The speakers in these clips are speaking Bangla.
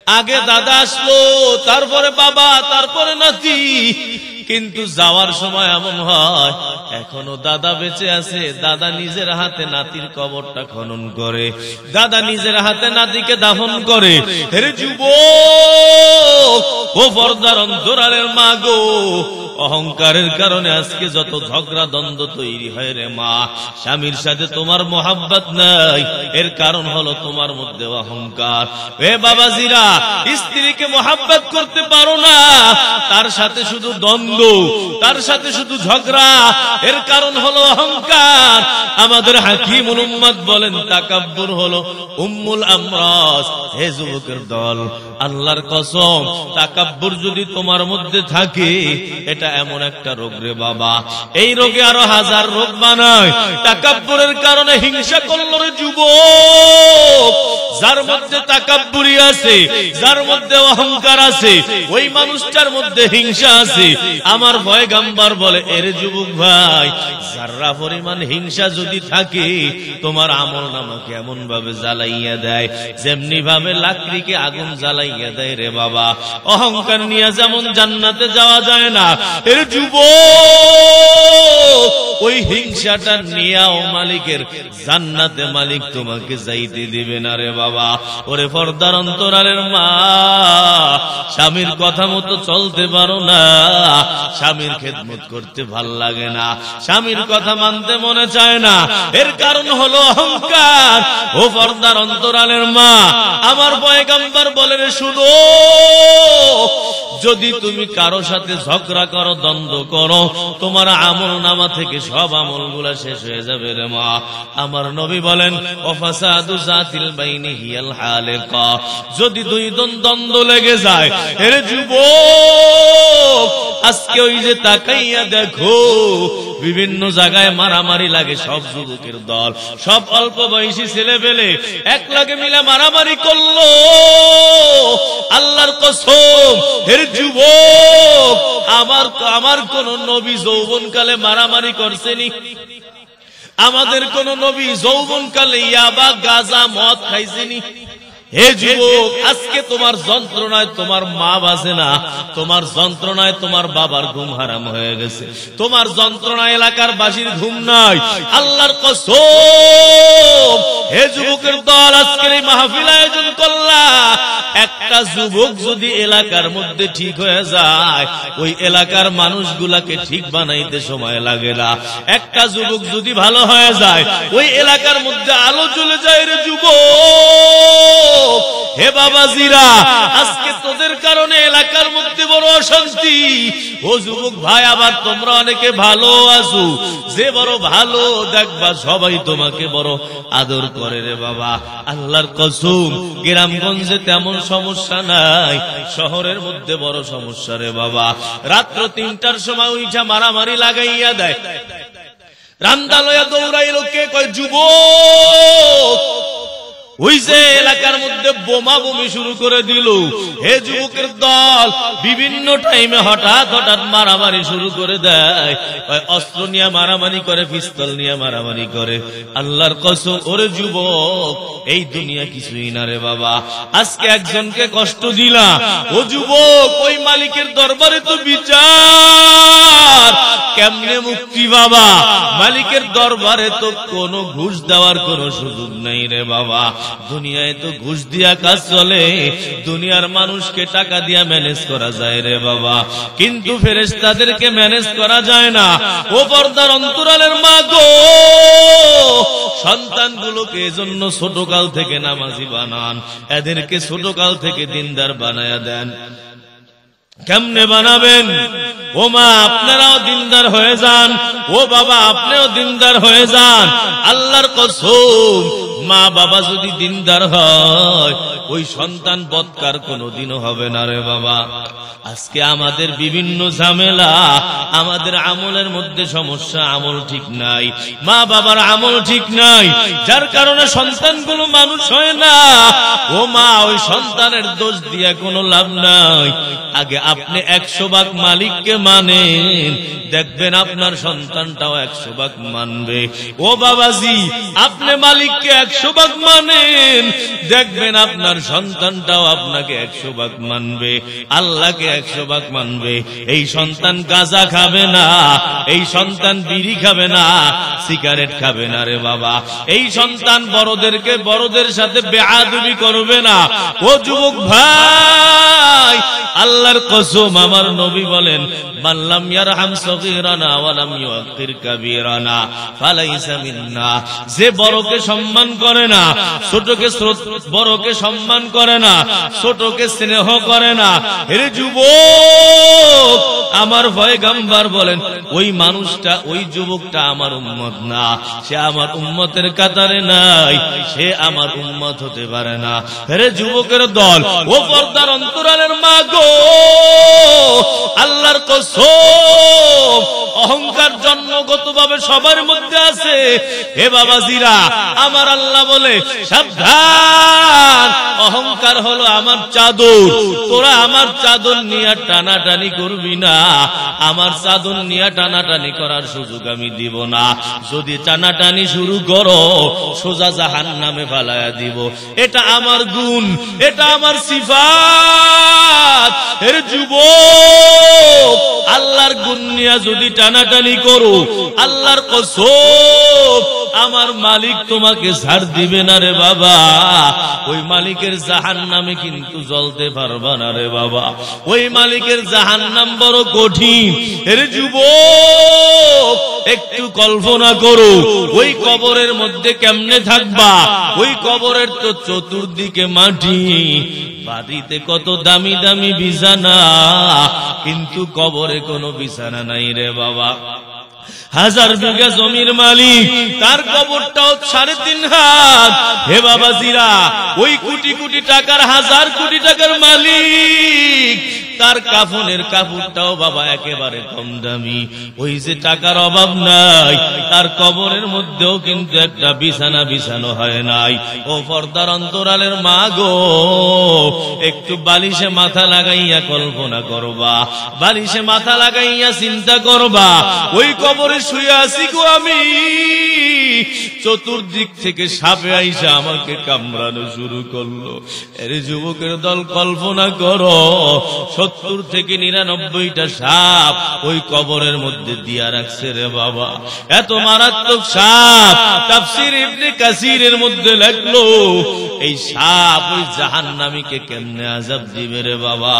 আগে দাদা আসলো, তারপরে বাবা, তারপরে নাতি। কিন্তু যাওয়ার সময় এমন হয় এখনো দাদা বেঁচে আছে, দাদা নিজের হাতে নাতির কবরটা খনন করে, দাদা নিজের হাতে নাতিকে দাফন করে। হে যুবক, ও পর্দার অন্তরালের মা গো, অহংকারের কারণে আজকে যত ঝগড়া দ্বন্দ্ব তৈরি হয় রে মা। স্বামীর সাথে তোমার মোহাব্বত নাই, এর কারণ হলো তোমার মধ্যে অহংকার। হে বাবাজিরা, স্ত্রীকে মোহাব্বত করতে পারো না, তার সাথে শুধু দ্বন্দ্ব, তার সাথে শুধু ঝগড়া, এর কারণ হলো অহংকার। আমাদের হাকিমুল উম্মত বলেন তাকাব্বুর হলো উম্মুল আমরাজ। হে যুবকের দল, আল্লাহর কসম, তাকাব্বুর যদি তোমার মধ্যে থাকে, এটা এমন একটা রোগ রে বাবা, এই রোগে আরো হাজার রোগ বানায়। তাকাব্বুরের কারণে হিংসা করলো রে যুবক। যার মধ্যে তাকাব্বুরি আছে, যার মধ্যে অহংকার আছে, ওই মানুষটার মধ্যে হিংসা আছে। আমার পয়গম্বর বলে, এর যুবক ভাই, যারা পরিমাণ হিংসা যদি থাকে, তোমার আমলনামাকে এমন ভাবে জ্বালাইয়া দেয় যেমনি ভাবে লাকড়িকে আগুন জ্বালাইয়া দেয় রে বাবা। অহংকার নিয়ে যেমন জান্নাতে যাওয়া যায় না, এর যুবক, ওই হিংসাটা নিয়াও মালিকের জান্নাতে মালিক তোমাকে যাইতে দিবে না রে বাবা। ওরে পর্দার অন্তরালের মা, স্বামীর কথা মতো চলতে পারো না, স্বামীর খেদমত করতে ভাল লাগে না, স্বামীর কথা মানতে মনে চায় না, এর কারণ হলো অহংকার। ও পর্দার অন্তরালের মা, আমার পয়গম্বর বলেন, শুনো, যদি তুমি কারো সাথে ঝগড়া করো, দ্বন্দ্ব করো, তোমার আমল নামা থেকে সব আমলগুলা শেষ হয়ে যাবে রে মা। আমার নবী বলেন, ওয়াফাসাদু যাতিল বাইনি হিয়াল হালিকা, যদি দুই দ্বন্দ্ব লেগে যায়, এর যুবক, আজকে ওই যে তাকাইয়া দেখো, বিভিন্ন জায়গায় মারামারি লাগে, সব যুবকের দল, সব অল্প বয়সী ছেলে পেলে এক লাগে মিলে মারামারি করলো। আল্লাহর কসম, হে যুবক, আমার কোন নবী যৌবনকালে মারামারি করছেনি? আমাদের কোন নবী যৌবনকালে ইয়াবা, গাঁজা, মদ খাইছেনি? হে যুবক, আজকে তোমার যন্ত্রণায় তোমার মা বাঁচে না, তোমার যন্ত্রণায় তোমার বাবার ঘুম হারাম হয়ে গেছে, তোমার যন্ত্রণায় এলাকার বাসীর ঘুম নাই। আল্লাহর কসম, হে যুবকের দল, আজকের এই মাহফিল আয়োজন করলা, একটা যুবক যদি এলাকার মধ্যে ঠিক হয়ে যায়, ওই এলাকার মানুষগুলাকে ঠিক বানাইতে সময় লাগে না। একটা যুবক যদি ভালো হয়ে যায়, ওই এলাকার মধ্যে আলো চলে যায় রে যুবক। হে বাবাজিরা, আজকে তোদের কারণে এলাকার মধ্যে বড় অশান্তি। ও যুবক ভাই, আবার তোমরা অনেকে ভালো আছো, যে বড় ভালো দেখবা সবাই তোমাকে বড় আদর করে রে বাবা। আল্লাহর কসম, গ্রামগঞ্জে তেমন সমস্যা নাই, শহরের মধ্যে বড় সমস্যা রে বাবা। রাত্র 3টার সময় উঠা মারামারি লাগাইয়া দেয়, রান্দা লয়া দৌড়াইল কে, কয় যুবক, ওই যে এলাকার মধ্যে বোমা বমি শুরু করে দিল। হে যুবকের দল, বিভিন্ন টাইমে হঠাৎ হঠাৎ মারামারি শুরু করে দেয়, অস্ত্র নিয়ে মারামারি করে, পিস্তল নিয়ে মারামারি করে। আল্লাহর কসম, ওরে যুবক, এই দুনিয়া কিছুই না রে বাবা। আজকে একজনকে কষ্ট দিলা, ও যুবক, ওই মালিকের দরবারে তো বিচার, কেমনে মুক্তি বাবা? মালিকের দরবারে তো কোনো ঘুষ দেওয়ার কোনো সুযোগ নাই রে বাবা। দুনিয়ায় তো ঘুষ দিয়া কাজ চলে, দুনিয়ার মানুষকে টাকা দিয়া ম্যানেজ করা যায় রে বাবা, কিন্তু ফেরেশতাদেরকে ম্যানেজ করা যায় না। ও পর্দার অন্তরালের মা গো, সন্তানগুলোকে এজন্য ছোটকাল থেকে নামাজি বানান, এদেরকে ছোটকাল থেকে দিনদার বানায়া দেন। কেমনে বানাবেন? ও মা, আপনারাও দিনদার হয়ে যান, ও বাবা, আপনিও দিনদার হয়ে যান। আল্লাহর কসম, মা বাবা যদি দিনদার হয়, ওই সন্তান বদকার কোনোদিনও হবে না রে বাবা। আজকে আমাদের বিভিন্ন ঝামেলা, আমাদের আমলের মধ্যে সমস্যা, আমল ঠিক নাই, মা বাবার আমল ঠিক নাই, যার কারণে সন্তানগুলো মানুষ হয় না। ও মা, ওই সন্তানের দোষ দিয়া কোনো লাভ নাই। আগে আপনি 100 ভাগ মালিককে মানেন, দেখবেন আপনার সন্তানটাও 100 ভাগ মানবে। ও বাবাজি, আপনি মালিককে 100 ভাগ মানেন, দেখবেন আপনার সন্তানটাও আপনাকে 100 ভাগ মানবে, আল্লাহকে 100 ভাগ মানবে। এই সন্তান গাঁজা খাবে না, এই সন্তান বিড়ি খাবে না, সিগারেট খাবে না রে বাবা। এই সন্তান বড়দেরকে বড়দের সাথে বেয়াদবি করবে না। ও যুবক ভাই, আল্লাহর কসম, আমার নবী বলেন, মাল্লাম ইয়ারহাম সগীরানা ওয়া লাম ইউআক্কির কাবীরানা ফালাইসা মিন্না। যে বড়কে সম্মান করে না, ছোটকে বড়কে সম্মান করে না, ছোটকে স্নেহ করে না, হে যুবক, আমার পয়গম্বর বলেন ওই মানুষটা, ওই যুবকটা আমার উম্মত না, সে আমার উম্মতের কাতারে নাই, সে আমার উম্মত হতে পারে না। হে যুবকের দল, ও পর্দার অন্তরালের মা গো, আল্লাহর কসম, অহংকার জন্মগতভাবে সবার মধ্যে আছে। হে বাবাজিরা, আমার আল্লাহ বলে সাবধান, অহংকার হলো আমার চাদর, তোরা আমার চাদর নিয়ে টানাটানি করবি না, আমার চাদর নিয়ে টানাটানি করার সুযোগ আমি দিব না। যদি টানাটানি শুরু করো, সোজা জাহান্নামে ফালায়া দিব। এটা আমার গুণ, এটা আমার সিফাত। এর যুবক, আল্লাহর গুণ নিয়ে যদি টানাটানি করো, আল্লাহর কসম, আমার মালিক তোমাকে ছাড় দিবে না রে বাবা। ওই মালিকের জাহান্নামে কিন্তু জ্বলতে পারবা না রে বাবা। ওই মালিকের জাহান্নাম বড় কঠিন। এর যুবক, একটু কল্পনা করো, ওই কবরের মধ্যে কেমনে থাকবা? ওই কবরের তো চতুর্দিকে মাটি, বাড়িতে কত দামি দামি বিছানা, কিন্তু কবরে কোনো বিছানা নাই রে বাবা। 1000 বিঘা জমির মালিক, তার কবরটাও 3.5 হাত। হে বাবাজিরা, ওই কোটি কোটি টাকার, 1000 কোটি টাকার মালিক, তার কাফনের কাপড়টাও বাবা একেবারে কম দামি। ওই যে টাকার অভাব নাই, তার কবরের মধ্যেও কিন্তু একটা বিছানা বিছানো হয় নাই। ও পর্দার অন্তরালের মা গো, একটু বালিশে মাথা লাগাইয়া কল্পনা করবা, বালিশে মাথা লাগাইয়া চিন্তা করবা, ওই কবরে শুয়ে আছি গো আমি, চতুর্দিক থেকে সাপে আইসা আমাকে কামড়ানো শুরু করলো। এর যুবকের দল, কল্পনা করো, 70 থেকে 99টা সাপ ওই কবরের মধ্যে দিয়া রাখছে রে বাবা। এত মারাত্মক সাপ, তাফসীর ইবনে কাসিরের মধ্যে লেখলো, এই সাপ ওই জাহান্নামীকে কেমনে আযাব দিবে রে বাবা।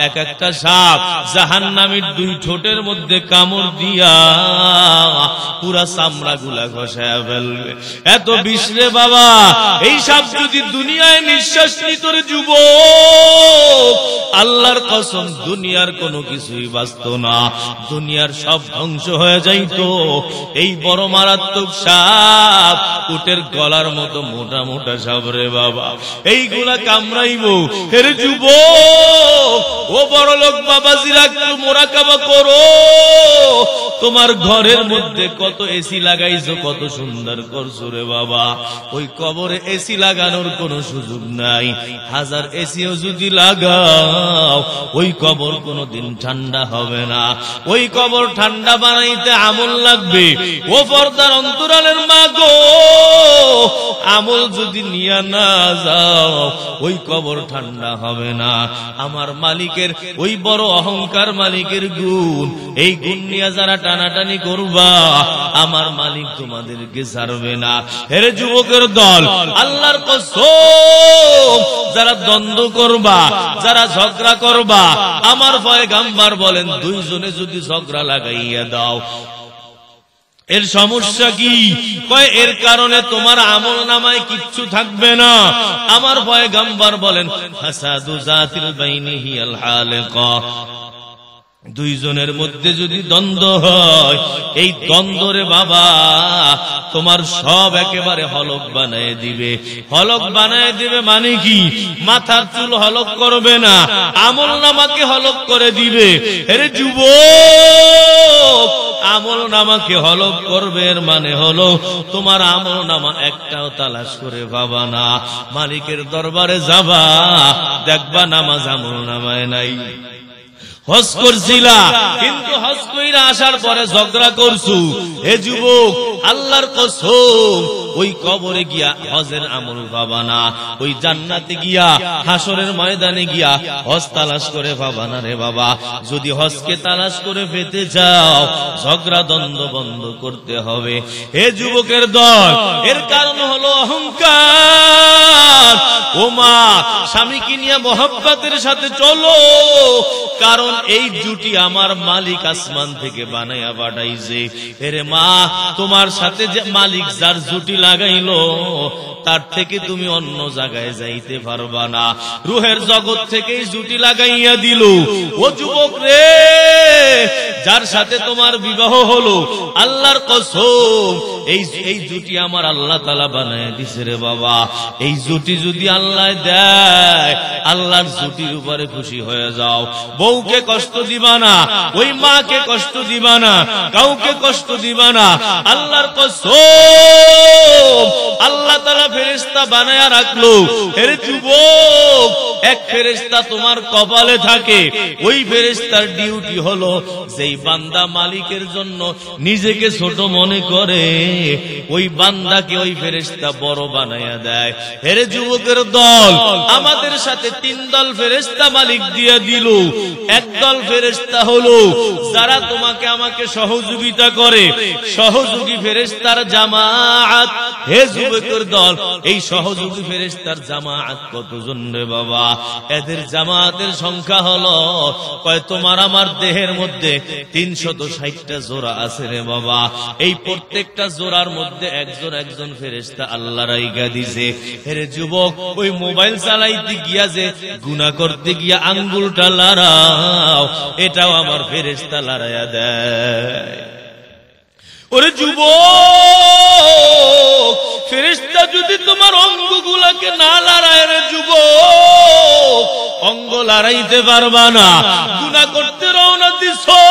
এক একটা সাপ জাহান্নামীর 2 ঠোঁটের মধ্যে কামড় দিয়া পুরা চামড়া গুলা ঘষায়া ফেলবে। এত বিষ রে বাবা। এই সাপ যদি দুনিয়ায় নিঃশ্বাস নিত রে যুবক, আল্লাহর কসম, দুনিয়ার কোনো কিছুই বাঁচত না, দুনিয়ার সব ধ্বংস হয়ে যাইত। এই বড় মারাত্মক সাপ, উটের গলার মতো মোটা মোটা সাপ রে বাবা, এইগুলা কামড়াইব। এর যুবক, ও বড় লোক বাবাজিরা, একটু মোরাকাবা করো। তোমার ঘরের মধ্যে কত এসি লাগাইছো, কত সুন্দর করছো রে বাবা। ওই কবরে এসি লাগানোর কোনো সুযোগ নাই। 1000 এসিও যদি লাগাও, ওই কবর কোনোদিন ঠান্ডা হবে না। ওই কবর ঠান্ডা বানাইতে আমল লাগবে। ও পর্দার অন্তরালের মা গো, আমল যদি নিয়া না যাও, ওই কবর ঠান্ডা হবে না। আমার মালিকের ওই বড় অহংকার মালিকের গুণ, এই গুণ নিয়ে যারা টানাটানি করবা, আমার মালিক তোমাদেরকে ছাড়বে না। হে যুবকের দল, আল্লাহর কসম, যারা দ্বন্দ্ব করবা, যারা ঝগড়া করবা, আমার পয়গম্বর বলেন 2 জনে যদি ঝগড়া লাগাইয়া দাও, এর সমস্যা কি? কয় এর কারণে তোমার আমল নামায় কিচ্ছু থাকবে না। আমার পয়গম্বর বলেন, ফাসাদু যাতিল বাইনি হিয়াল হালিকা। 2 জনের মধ্যে যদি দ্বন্দ্ব হয়, এই দ্বন্দ্বরে বাবা তোমার সব একেবারে হলক বানায় দিবে। হলক বানায় দিবে মানে কি? মাথার চুল হলক করবে না, আমল নামাকে হলক করে দিবে। আরে যুবক, আমল নামাকে হলক করবে, এর মানে হলো তোমার আমল নামা একটাও তালাশ করে পাবা না। মালিকের দরবারে যাবা, দেখবা নামাজ আমল নামায় নাই। হজ করছিলা, কিন্তু হজ কইরা আসার পরে ঝগড়া করছু। হে যুবক, আল্লাহর কসম, ওই কবরে গিয়া হজের আমল পাবা না, ওই জান্নাতে গিয়া হাসরের ময়দানে গিয়া হজ তালাশ করে পাবা না রে বাবা। যদি হজকে তালাশ করে পেতে যাও, ঝগড়া দ্বন্দ্ব বন্ধ করতে হবে। হে যুবকের দল, এর কারণ হলো অহংকার। ও মা, স্বামীকে নিয়ে মহব্বতের সাথে চলো, কারণ এই জুটি আমার মালিক আসমান থেকে বানাইয়া পাঠাইছে। এরে মা, তোমার সাথে যে মালিক যার জুটি লাগাইলো, তার থেকে তুমি অন্য জায়গায় যাইতে পারবা না। রুহের জগৎ থেকেই জুটি লাগাইয়া দিল। ও যুবক রে, যার সাথে তোমার বিবাহ হলো, আল্লাহর কসম, এই জুটি আমার আল্লাহ তাআলা বানায় দিছে রে বাবা। এই জুটি যদি আল্লাহ দেয়, আল্লাহর জুটির উপরে খুশি হয়ে যাও। বউকে কষ্ট দিবা না, ওই মাকে কষ্ট দিবা না, কাউকে কষ্ট দিবা না। আল্লাহর কসম, আল্লাহ তাআলা ফেরেশতা বানায়া রাখলো। এর যুবক, এক ফেরেশতা তোমার কপালে থাকে। ওই ফেরেশতার ডিউটি হলো, যেই বান্দা মালিকের জন্য নিজেকে ছোট মনে করে, ওই বান্দাকে ওই ফেরেশতা বড় বানায়া দেয়। এর যুবকের দল, আমাদের সাথে 3 দল ফেরেশতা মালিক দিয়ে দিল। একদল ফেরেশতা হলো যারা তোমাকে আমাকে সহযোগিতা করে, সহযোগী ফেরেশতার জামাত। হে যুবকের দল, এই সহযোগী ফেরেশতার জামাত কতজন রে বাবা? এদের জামাতের সংখ্যা হলো, কয় তোমার আমার দেহের মধ্যে 360টা জোড়া আছে রে বাবা। এই প্রত্যেকটা জোড়ার মধ্যে একজন একজন ফেরেশতা আল্লাহ রাইগা দিছে। হে যুবক, ওই মোবাইল চালাইতে গিয়া যে গুনাহ করতে গিয়া আঙ্গুলটা লড়াও, এটাও আমার ফেরেশতা লড়াইয়া দেয়। ওরে যুবক, ফেরেশতা যদি তোমার অঙ্গগুলাকে না লড়ায় রে যুবক, অঙ্গ লড়াইতে পারবা না। গুনাহ করতে রওনা দিছো,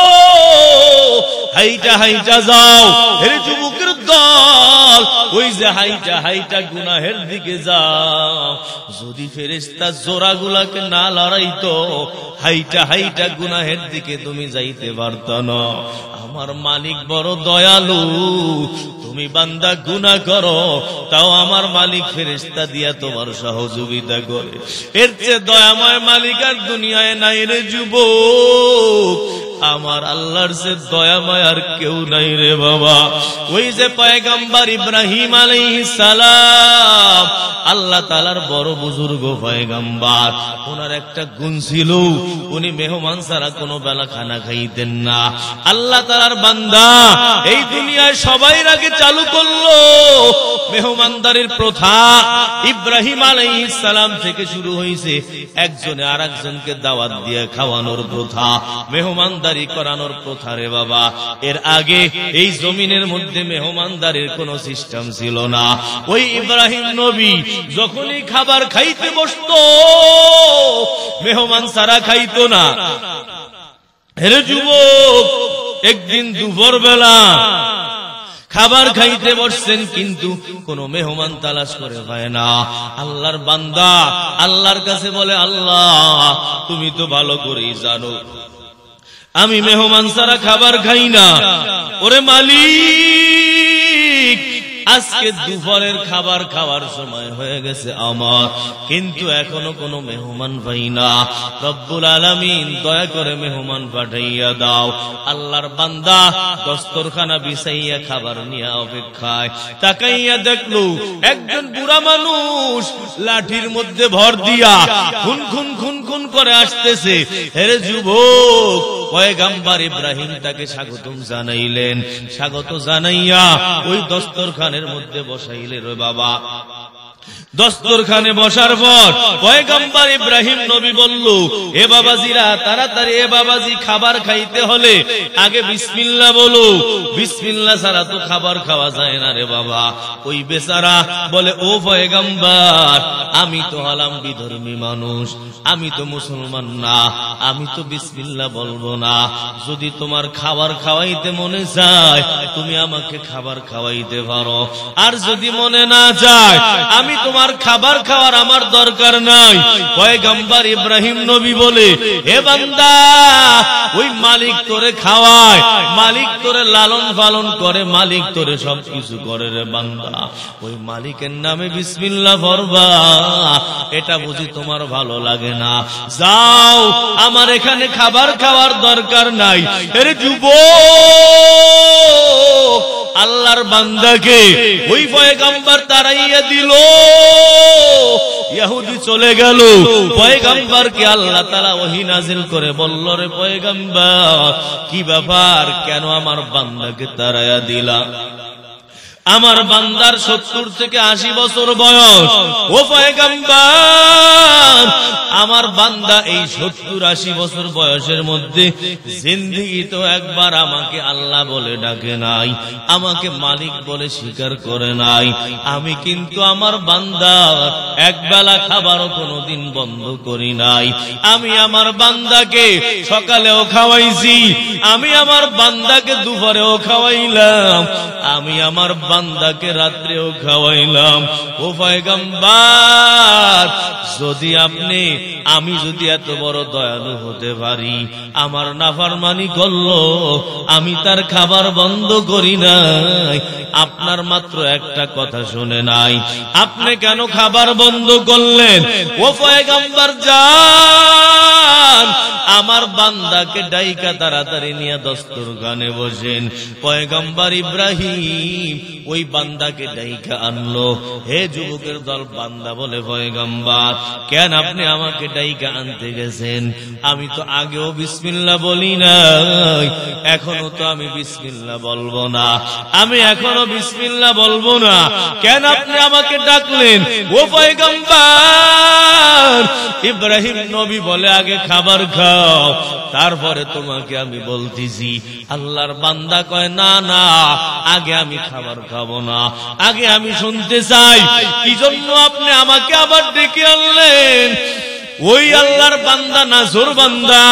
হাইটা হাইটা যাও। হে যুবকের দল, ওই যে হাইটা হাইটা গুনাহের দিকে যাও। যদি ফেরেশতা জোড়াগুলাকে না লড়াইতো, হাইটা হাইটা গুনাহের দিকে তুমি যাইতে পারত না। আমার মালিক বড় দয়ালু, তুমি বান্দা গুনাহ করো, তাও আমার মালিক ফেরেশতা দিয়া তোমার সহযোগিতা করে। এর চেয়ে দয়াময় মালিক আর দুনিয়ায় নাই রে যুবক। আমার আল্লাহর চেয়ে দয়াময় আর কেউ নাই রে বাবা। ওই যে পয়গম্বর ইব্রাহিম আলাইহিস সালাম, আল্লাহ তাআলার বড় বুজুর্গ পয়গম্বর, ওনার একটা গুণ ছিল, উনি মেহমান ছাড়া কোনো বেলা খানা খাইতেন না। আল্লাহ তাআলার বান্দা এই দুনিয়ায় সবাই আগে চালু করলো মেহমানদারির প্রথা। ইব্রাহিম আলাইহিস সালাম থেকে শুরু হয়েছে একজনে আরেকজনকে দাওয়াত দিয়ে খাওয়ানোর প্রথা, মেহমানদারি করানোর প্রথা রে বাবা। এর আগে এই জমিনের মধ্যে মেহমানদারির কোনো সিস্টেম ছিল না। ওই ইব্রাহিম নবী যখনই খাবার খাইতে বসতো, মেহমান ছাড়া খাইতো না। হে যুবক, একদিন দুপুর বেলা খাবার খাইতে বসছেন, কিন্তু কোন মেহমান তালাশ করে পায় না। আল্লাহর বান্দা আল্লাহর কাছে বলে, আল্লাহ তুমি তো ভালো করেই জানো আমি মেহমান ছাড়া খাবার খাই না। ওরে মালিক, আজকে দুপুরের খাবার খাওয়ার সময় হয়ে গেছে আমার, কিন্তু এখনো কোনো মেহমান পাই না। রব্বুল আলামিন দয়া করে মেহমান পাঠাইয়া দাও। আল্লাহর বান্দা দস্তরখানা বিছাইয়া খাবার নিয়ে অপেক্ষায়, তাকাইয়া দেখলো একজন বুড়া মানুষ লাঠির মধ্যে ভর দিয়া খুন খুন খুন খুন করে আসতেছে। হে যুবক, পয়গম্বর ইব্রাহিম তাকে স্বাগতম জানাইলেন। স্বাগত জানাইয়া ওই দস্তরখানের মধ্যে বসাইলে রে বাবা। দস্তরখানে বসার পর পয়গম্বর ইব্রাহিম নবী বলল, এ বাবাজিরা তাড়াতাড়ি, এ বাবাজি খাবার খাইতে হলে আগে বিসমিল্লাহ বলো, বিসমিল্লাহ ছাড়া তো খাবার খাওয়া যায় না রে বাবা। ওই বেচারা বলে, ও পয়গম্বর, আমি তো হলাম বিধর্মী মানুষ, আমি তো মুসলমান না, আমি তো বিসমিল্লাহ বলবো না। যদি তোমার খাবার খাওয়াইতে মনে চায় তুমি আমাকে খাবার খাওয়াইতে পারো, আর যদি মনে না চায় আমি তোমার তোমার খাবার খাওয়ার আমার দরকার নাই। পয়গম্বর ইব্রাহিম নবী বলে, হে বান্দা, ওই মালিক তোরে খাওয়ায়, মালিক তোরে লালন পালন করে, মালিক তোরে সবকিছু করে রে বান্দা। ওই মালিকের নামে বিসমিল্লাহ পড়বা। এটা বুঝি তোমার ভালো লাগে না? যাও, আমার এখানে খাবার খাওয়ার দরকার নাই। আরে যুবক, আল্লাহর বান্দাকে ওই পয়গম্বর তাড়াইয়া দিল। ইহুদি চলে গেল, পয়গম্বরকে আল্লাহ তাআলা ওহী নাযিল করে বলল, রে পয়গম্বর, কি ব্যাপার, কেন আমার বান্দাকে তাড়াইয়া দিলা? আমার বান্দার 70 থেকে 80 বছর বয়স। ও পয়গম্বর, আমার বান্দা এই 70-80 বছর বয়সের মধ্যে জিন্দেগি তো একবার আমাকে আল্লাহ বলে ডাকে নাই, আমাকে মালিক বলে স্বীকার করে নাই। আমি কিন্তু আমার বান্দার একবেলা খাবারও কোনোদিন বন্ধ করি নাই। আমি আমার বান্দাকে সকালেও খাওয়াইছি, আমি আমার বান্দাকে দুপুরেও খাওয়াইলাম, আমি আমার বান্দাকে রাত্রেও খাওয়াইলাম। ও পয়গম্বর, যদি আমি যদি এত বড় দয়ালু হতে পারি, আমার নাফরমানি করলো, আমি তার খাবার বন্ধ করি নাই, আপনার মাত্র একটা কথা শুনে নাই, আপনি কেন খাবার বন্ধ করলেন? ও পয়গম্বর যান, আমার বান্দাকে ডাইকা তাড়াতাড়ি নিয়ে দস্তরখানে বসেন। পয়গম্বর ইব্রাহিম ওই বান্দাকে ডাইকা আনলো। হে যুবকের দল, বান্দা বলে, পয়গম্বর, কেন আপনি আমাকে ডাইকা আনতে গেছেন? আমি তো আগেও বিসমিল্লাহ বলি নাই, এখনো তো আমি বিসমিল্লাহ বলবো না, আমি এখনো বিসমিল্লাহ বলবো না, কেন আপনি আমাকে ডাকলেন? ও পয়গম্বর, ইব্রাহিম নবী বলে, আগে খাবার খাও, তারপরে তোমাকে আমি বলতেছি। আল্লাহর বান্দা কয়, না না, আগে আমি খাবার খাবো না, আগে আমি শুনতে চাই, কি জন্য আপনি আমাকে আবার ডেকে আনলেন? ওই আল্লাহর বান্দা নাজর বান্দা।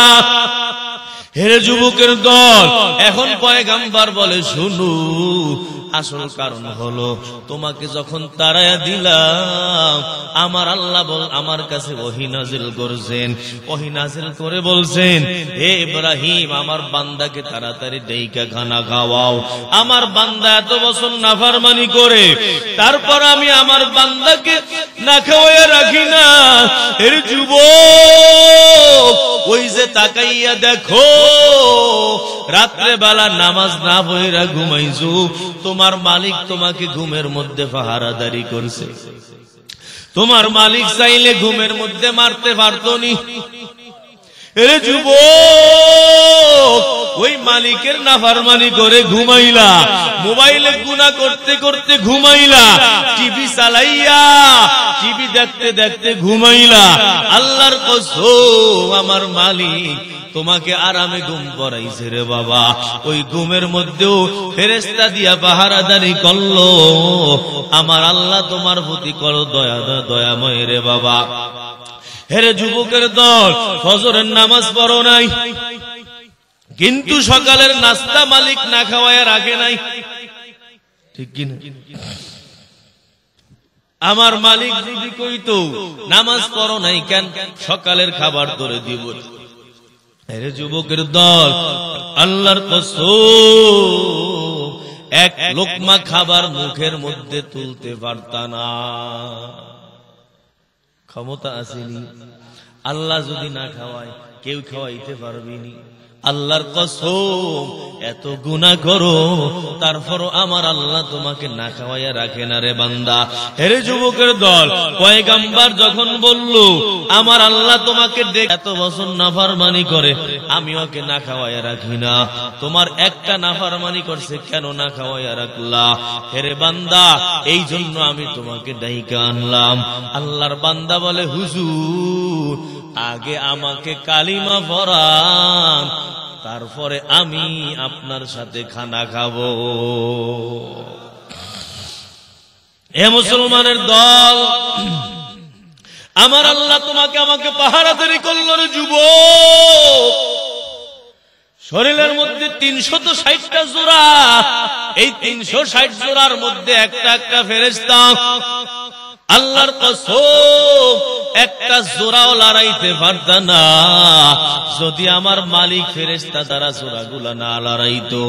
হে যুবকের দল, এখন পয়গম্বর বলে, শুনু, আসল কারণ হলো, তোমাকে যখন তাড়াইয়া দিলাম, আমার আল্লাহ আমার কাছে ওহী নাযিল করছেন, ওহী নাযিল করে বলছেন, হে ইব্রাহিম, আমার বান্দাকে তাড়াতাড়ি ডাইকা খানা খাওয়াও। আমার বান্দা এত বছর নাফরমানি করে, তারপর আমি আমার বান্দাকে না খাওয়াইয়া রাখি না। এর যুবক, ওই যে তাকাইয়া দেখো, রাত্রে বেলা নামাজ না পড়িয়া ঘুমাইছো, তোমার মালিক তোমাকে ঘুমের মধ্যে পাহারাদারি করছে। তোমার মালিক চাইলে ঘুমের মধ্যে মারতে পারতো নি। এরে যুবক, ওই মালিকের নাফরমানি করে ঘুমাইলা, মোবাইলে গুনাহ করতে করতে ঘুমাইলা, টিভি চালাইয়া টিভি দেখতে দেখতে ঘুমাইলা। আল্লাহর কসম, আমার মালিক তোমাকে আরামে ঘুম পড়াইছে রে বাবা। ওই ঘুমের মধ্যেও ফেরেশতা দিয়া পাহারাদারি করলো। আমার আল্লাহ তোমার প্রতি কর দয়াময় রে বাবা। হেরে যুবকের দল, ফজরের নামাজ পড়ো নাই, কিন্তু সকালের নাস্তা মালিক না খাওয়ায় রাখে নাই, ঠিক কিনা? আমার মালিক যদি কইতো নামাজ পড়ো নাই কেন, সকালের খাবার তোরে দিব। আরে যুবকের দল, আল্লাহর কসম, এক লোকমা খাবার মুখের মধ্যে তুলতে পারতা না, ক্ষমতা আসেনি। আল্লাহ যদি না খাওয়ায়, কেউ খাওয়াইতে পারবিনি। আল্লাহর কসম, এত গুনাহ করো, তারপরও আমার আল্লাহ তোমাকে না খাওয়াইয়া রাখে না রে বান্দা। হেরে যুবকের দল, পয়গম্বর যখন বলল, আমার আল্লাহ তোমাকে এত বছর নাফরমানি করে, আমি ওকে না খাওয়াইয়া রাখি না, তোমার একটা নাফরমানি করছে, কেন না খাওয়াইয়া রাখলা? হেরে বান্দা, এই জন্য আমি তোমাকে ডাইকা আনলাম। আল্লাহর বান্দা বলে, হুজুর, আগে আমাকে কালিমা পড়ান, তারপরে আমি আপনার সাথে খানা খাবো। এ মুসলমানের দল, আমার আল্লাহ তোমাকে আমাকে পাহারাদারি করল রে যুবক। শরীরের মধ্যে 360টা জোড়া, এই 360 জোড়ার মধ্যে একটা একটা ফেরেশতা আল্লাহর কসম একটা জোড়াও লড়াইতে পারত না যদি আমার মালিক ফেরেশতা দ্বারা জোড়াগুলা না লড়াইতো।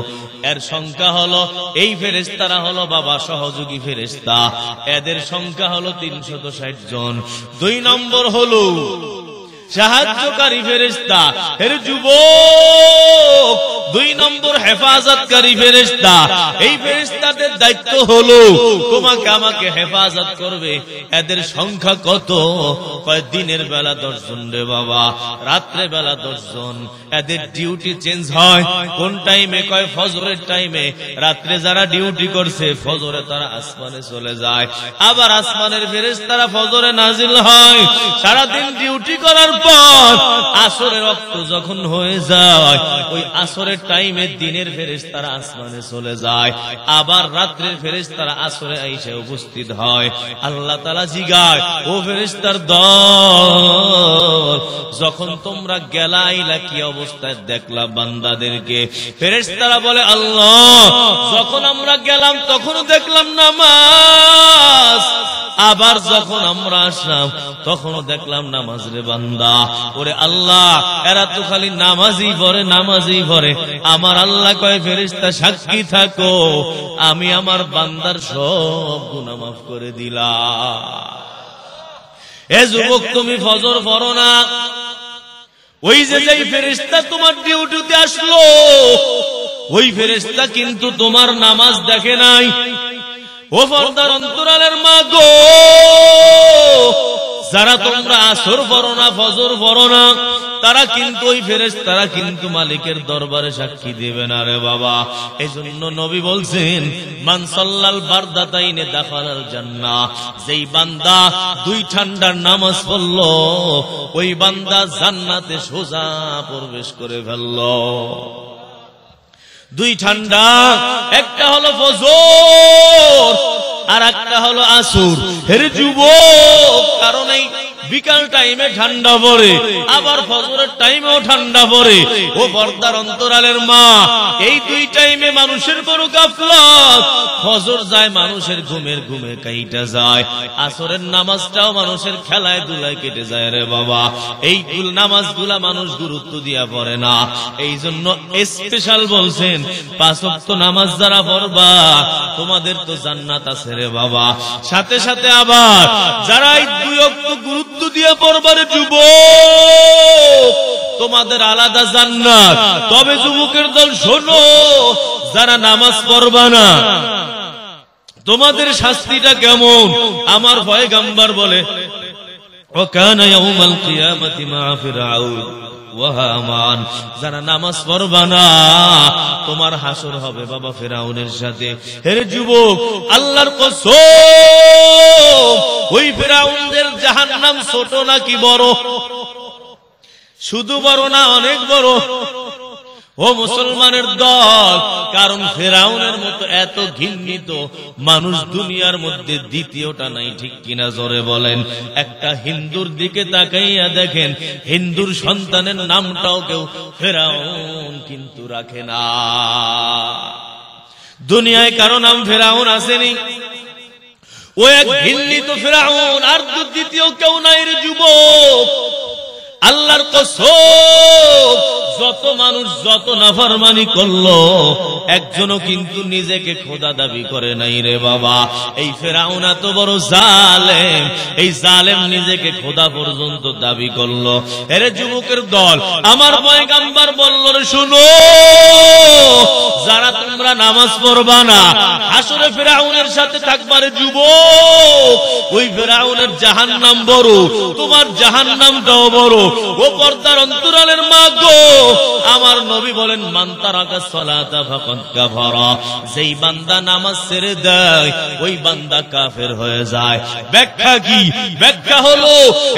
এর সংখ্যা হলো, এই ফেরেশতারা হলো বাবা সহযোগী ফেরেশতা, এদের সংখ্যা হলো 360 জন। 2 নম্বর হলো সাহায্যকারী ফেরেশতা, এর যুবক 2 নম্বর হেফাজতকারী ফেরেশতা। এই ফেরেশতাদের দায়িত্ব হলো তোমাকে আমাকে হেফাজত করবে। এদের সংখ্যা কত? কয় দিনের বেলা 10 জন রে বাবা, রাত্রে বেলা 10 জন। এদের ডিউটি চেঞ্জ হয় কোন টাইমে? কয় ফজরের টাইমে। রাত্রে যারা ডিউটি করছে ফজরে তারা আসমানে চলে যায়, আবার আসমানের ফেরেশতারা ফজরে নাজিল হয়। সারা দিন ডিউটি করার পর আসরের ওয়াক্ত যখন হয়ে যায়, ওই আসরের টাইমে দিনের ফেরেশতারা আসমানে চলে যায়, আবার রাত্রের ফেরেশতারা আসরে আইসা উপস্থিত হয়। আল্লাহ তাআলা জিগায়, ও ফেরেশতার দল, যখন তোমরা গেলাইলা কি অবস্থায় দেখলা বান্দাদেরকে? ফেরেশতারা বলে, আল্লাহ যখন আমরা গেলাম তখনও দেখলাম নামাজ, আবার যখন আমরা আসলাম তখনও দেখলাম নামাজ রে বান্দা। ওরে আল্লাহ, এরা তো খালি নামাজই পড়ে নামাজই পড়ে। আমার আল্লাহ কয়, ফেরেশতা সাক্ষী থাকো, আমি আমার বান্দার সব গুনাহ মাফ করে দিলাম। এ যুবক, তুমি ফজর পড়ো না, ওই যে যেই ফেরেশতা তোমার ডিউটিতে আসলো ওই ফেরেশতা কিন্তু তোমার নামাজ দেখে নাই। ও পর্দার অন্তরালের মা গো, যারা তোমরা আসর পড়ো না ফজর পড়ো না, তারা কিন্তু ওই ফেরেশতারা কিন্তু মালিকের দরবারে সাক্ষী দেবে না রে বাবা। এজন্য নবী বলছেন, মান সাল্লাল বারদাতাইনে দাখালাল জান্নাহ, যেই বান্দা 2 ঠান্ডার নামাজ পড়লো ওই বান্দা জান্নাতে সোজা প্রবেশ করে ফেললো। 2 ঠান্ডা, একটা হলো ফজর আর একটা হলো আসর। হে যুবক, কারণ এই বিকাল টাইমে ঠান্ডা পড়ে, আবার ফজরের টাইমেও ঠান্ডা পড়ে। ও পর্দার অন্তরালের মা, এই 2 টাইমে মানুষের বড় গাফলত। ফজর যায় মানুষের ঘুমের ঘুমে কাইটা যায়, আসরের নামাজটাও মানুষের খেলায় দুলায় কেটে যায় রে বাবা। এই নামাজগুলা মানুষ গুরুত্ব দিয়া পড়ে না। এই জন্য স্পেশাল বলছেন, 5 ওয়াক্ত নামাজ যারা পড়বা তোমাদের তো জান্নাত আছে রে বাবা। সাথে সাথে আবার যারা এই 2 ওয়াক্ত গুরুত্ব দিয়ে পড়বার যুবক, তোমাদের আলাদা জান্নাত। তবে যুবকের দল শোনো, যারা নামাজ পড়বা না তোমাদের শাস্তিটা কেমন? আমার পয়গম্বর বলে, ওয়াকানা ইয়াউমাল কিয়ামাতি মা ফিরআউন ওয়া হামান, যারা নামাজ পড়বা না তোমার হাসর হবে বাবা ফিরআউনের সাথে। হে যুবক, আল্লাহর কসম, ওই ফিরআউনদের জাহান্নাম ছোট নাকি বড়? শুধু বড় না, অনেক বড়। ও মুসলমানের দল, কারণ ফিরআউনের মতো এত ঘৃণিত মানুষ দুনিয়ার মধ্যে দ্বিতীয়টা নাই, ঠিক কিনা জোরে বলেন? একটা হিন্দুর দিকে তাকাইয়া দেখেন, হিন্দুর সন্তানের নামটাও কেউ ফিরআউন কিন্তু রাখে না। দুনিয়ায় কারো নাম ফিরআউন আসেনি, ও এক ঘৃণিত ফিরআউন, আর দ্বিতীয় কেউ নাই রে যুবক। আল্লাহর কসম, যত মানুষ যত নাফরমানি করলো, একজনও কিন্তু নিজেকে খোদা দাবি করে নাই রে বাবা। এই ফিরআউন এত বড় জালেম, এই জালেম নিজেকে খোদা পর্যন্ত দাবি করলো। এরে যুবকের দল, আমার পয়গম্বর বলল, শুনো, যারা তোমরা নামাজ পড়বা না হাসরে ফিরআউনের সাথে থাকবারে যুবক, ওই ফিরআউনের জাহান্নাম বড়, তোমার জাহান্নামটাও বড়। ও পর্দার অন্তরালের মা গো, আমার নবী বলেন, মান তারাকা সালাতা ফাকাদ কাফারা, যেই বান্দা নামাজ ছেড়ে দেয় ওই বান্দা কাফের হয়ে যায়। ব্যাখ্যা কি? ব্যাখ্যা হলো,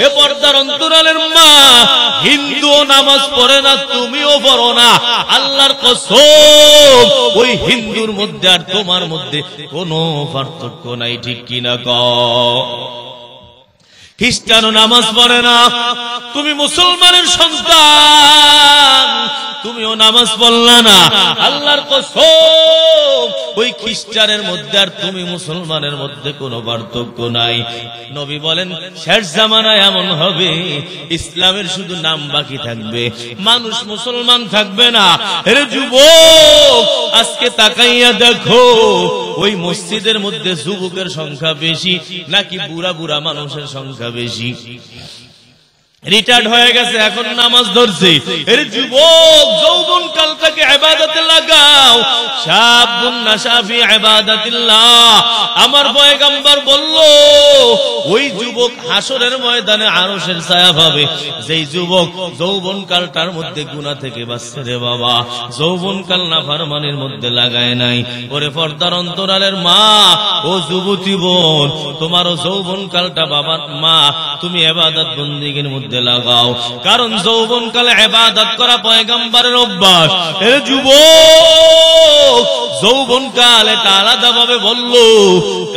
এ পর্দার অন্তরালের মা, হিন্দুও নামাজ পড়ে না, তুমিও পড়ো না, আল্লাহর কসম ওই হিন্দুর মধ্যে আর তোমার মধ্যে কোনো পার্থক্য নাই, ঠিক কিনা কও? খ্রিস্টানও নামাজ পড়ে না, তুমি মুসলমানের সন্তান, তুমিও নামাজ পড়লা না। আল্লাহর কসম, ওই খ্রিস্টানের মধ্যে আর তুমি মুসলমানের মধ্যে কোনো পার্থক্য নাই। নবী বলেন শেষ জামানায় এমন হবে, ইসলামের শুধু নাম বাকি থাকবে, মানুষ মুসলমান থাকবে না। এর যুবক আজকে তাকাইয়া দেখো, ওই মসজিদের মধ্যে যুবকের সংখ্যা বেশি নাকি বুড়া বুড়া মানুষের সংখ্যা বেশি? রিটায়ার্ড হয়ে গেছে, এখন নামাজ ধরছে। এর যুবক যৌবন কালটাকে ইবাদতে লাগাও। শাবুন নাশা ফি ইবাদাতিল্লাহ। আমার পয়গম্বর বলল, ওই যুবক হাসরের ময়দানে আরশের ছায়া পাবে যেই যুবক যৌবন কালটার মধ্যে গুনাহ থেকে বাঁচছে রে বাবা, যৌবন কাল নাফরমানির মধ্যে লাগায় নাই। ওরে পর্দার অন্তরালের মা, ও যুবতী বোন, তোমারও যৌবন কালটা বাবার মা তুমি ইবাদত বন্দেগীর মধ্যে লাগাও, কারণ যৌবন কালে ইবাদত করা পয়গম্বরের অভ্যাস। এ যুবক যৌবন কাল এটা আলাদা ভাবে বললো,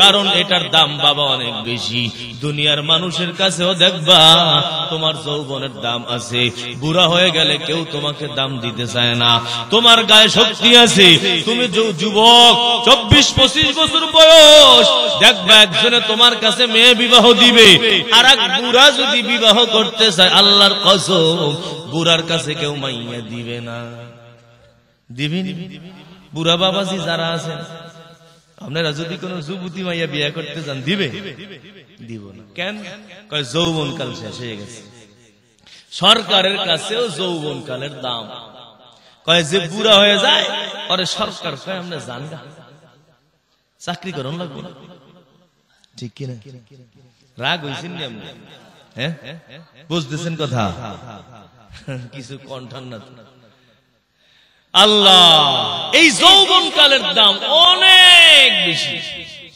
কারণ এটার দাম বাবা অনেক বেশি। দুনিয়ার মানুষের কাছেও দেখবা তোমার যৌবনের দাম আছে, বুড়া হয়ে গেলে কেউ তোমাকে দাম দিতে চায় না। তোমার গায়ে শক্তি আছে, তুমি যুবক 24-25 বছর বয়স, দেখবা একজনে তোমার কাছে মেয়ে বিবাহ দিবে, আর এক বুড়া যদি বিবাহ করতে চায়, আল্লাহর কসম বুড়ার কাছে কেউ মাইয়া দিবে না। দিবেন বুড়া বাবাজি যারা আছেন, আপনারা যদি কোন যুবতী মাইয়া বিয়ে করতে চান দিবে? দিব না। কেন? কয় যৌবন কাল শেষ হয়ে গেছে। সরকারের কাছেও যৌবন কালের দাম। কয় যে বুড়া হয়ে যায় পরে সরকার কয় আমরা জানগা, চাকরি করুন লাগবো না। ঠিক কিনা? রাগ হয়েছেন নি আপনি? হ্যাঁ, বুঝতেছেন কথা? কিছু কণ্ঠান না। আল্লাহ এই যৌবন কালের দাম অনেক বেশি।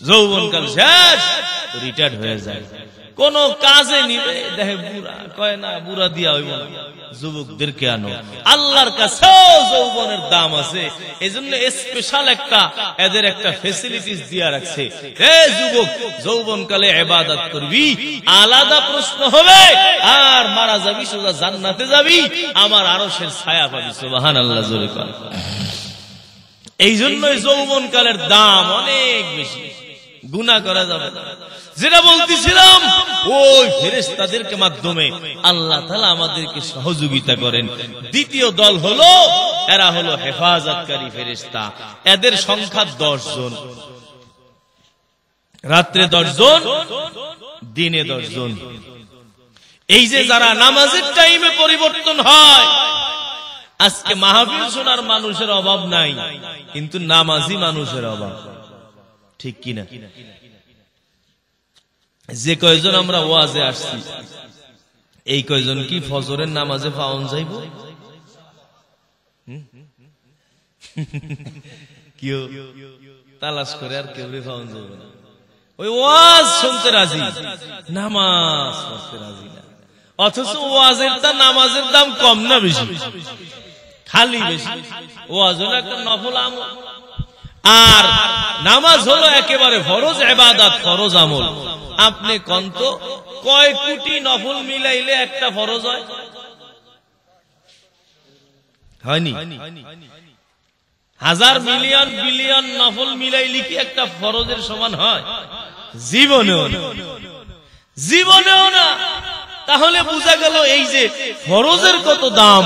যৌবন কাল শেষ, রিটায়ার্ড হয়ে যায়, কোন কাজে নিবে, দেখে বুড়া, কয় না বুড়া দিয়া হইব না, যুবকদেরকে আনো। আল্লাহর কাছেও যৌবনের দাম আছে, এজন্য স্পেশাল একটা এদের একটা ফেসিলিটিস দিয়া রাখছে। হে যুবক, যৌবন কালে ইবাদত করবি, আলাদা প্রশ্ন হবে, আর মারা যাবি সোজা জান্নাতে যাবি, আমার আরশের ছায়া পাবি। সুবহানাল্লাহ, জোরে কর। এই জন্যই যৌবন কালের দাম অনেক বেশি, গুনাহ করা যাবে না। যেটা বলতেছিলাম, ওই ফেরেশতাদেরকে মাধ্যমে আল্লাহ তাআলা আমাদেরকে সহযোগিতা করেন। দ্বিতীয় দল হলো, এরা হলো হেফাজতকারী ফেরেশতা। এদের সংখ্যা 10 জন, রাত্রে 10 জন, দিনে 10 জন। এই যে যারা নামাজের টাইমে পরিবর্তন হয়, আজকে মাহফিল শোনার মানুষের অভাব নাই, কিন্তু নামাজি মানুষের অভাব। ঠিক কিনা? যে কয়জন আমরা ওয়াজে আসছি, এই কয়জন কি ফজরের নামাজে পাওন যাইব? কেউ তালাশ করে আর কেউ পাওন যাইব না। ওই ওয়াজ শুনতে রাজি, নামাজ পড়তে রাজি না। অথচ ওয়াজের দাম নামাজের দাম কম না বেশি? খালি বেশি। ওয়াজ হলো একটা নফল আমল, আর নামাজ হলো একেবারে ফরজ ইবাদত, ফরজ আমল। আপনি কন্ত কয় কোটি নফল মিলাইলে একটা ফরজ হয়? হয়নি। 1000 মিলিয়ন বিলিয়ন নফল মিলাইলে কি একটা ফরজের সমান হয়? জীবনেও না, জীবনেও না। তাহলে বোঝা গেল এই যে ফরজের কত দাম,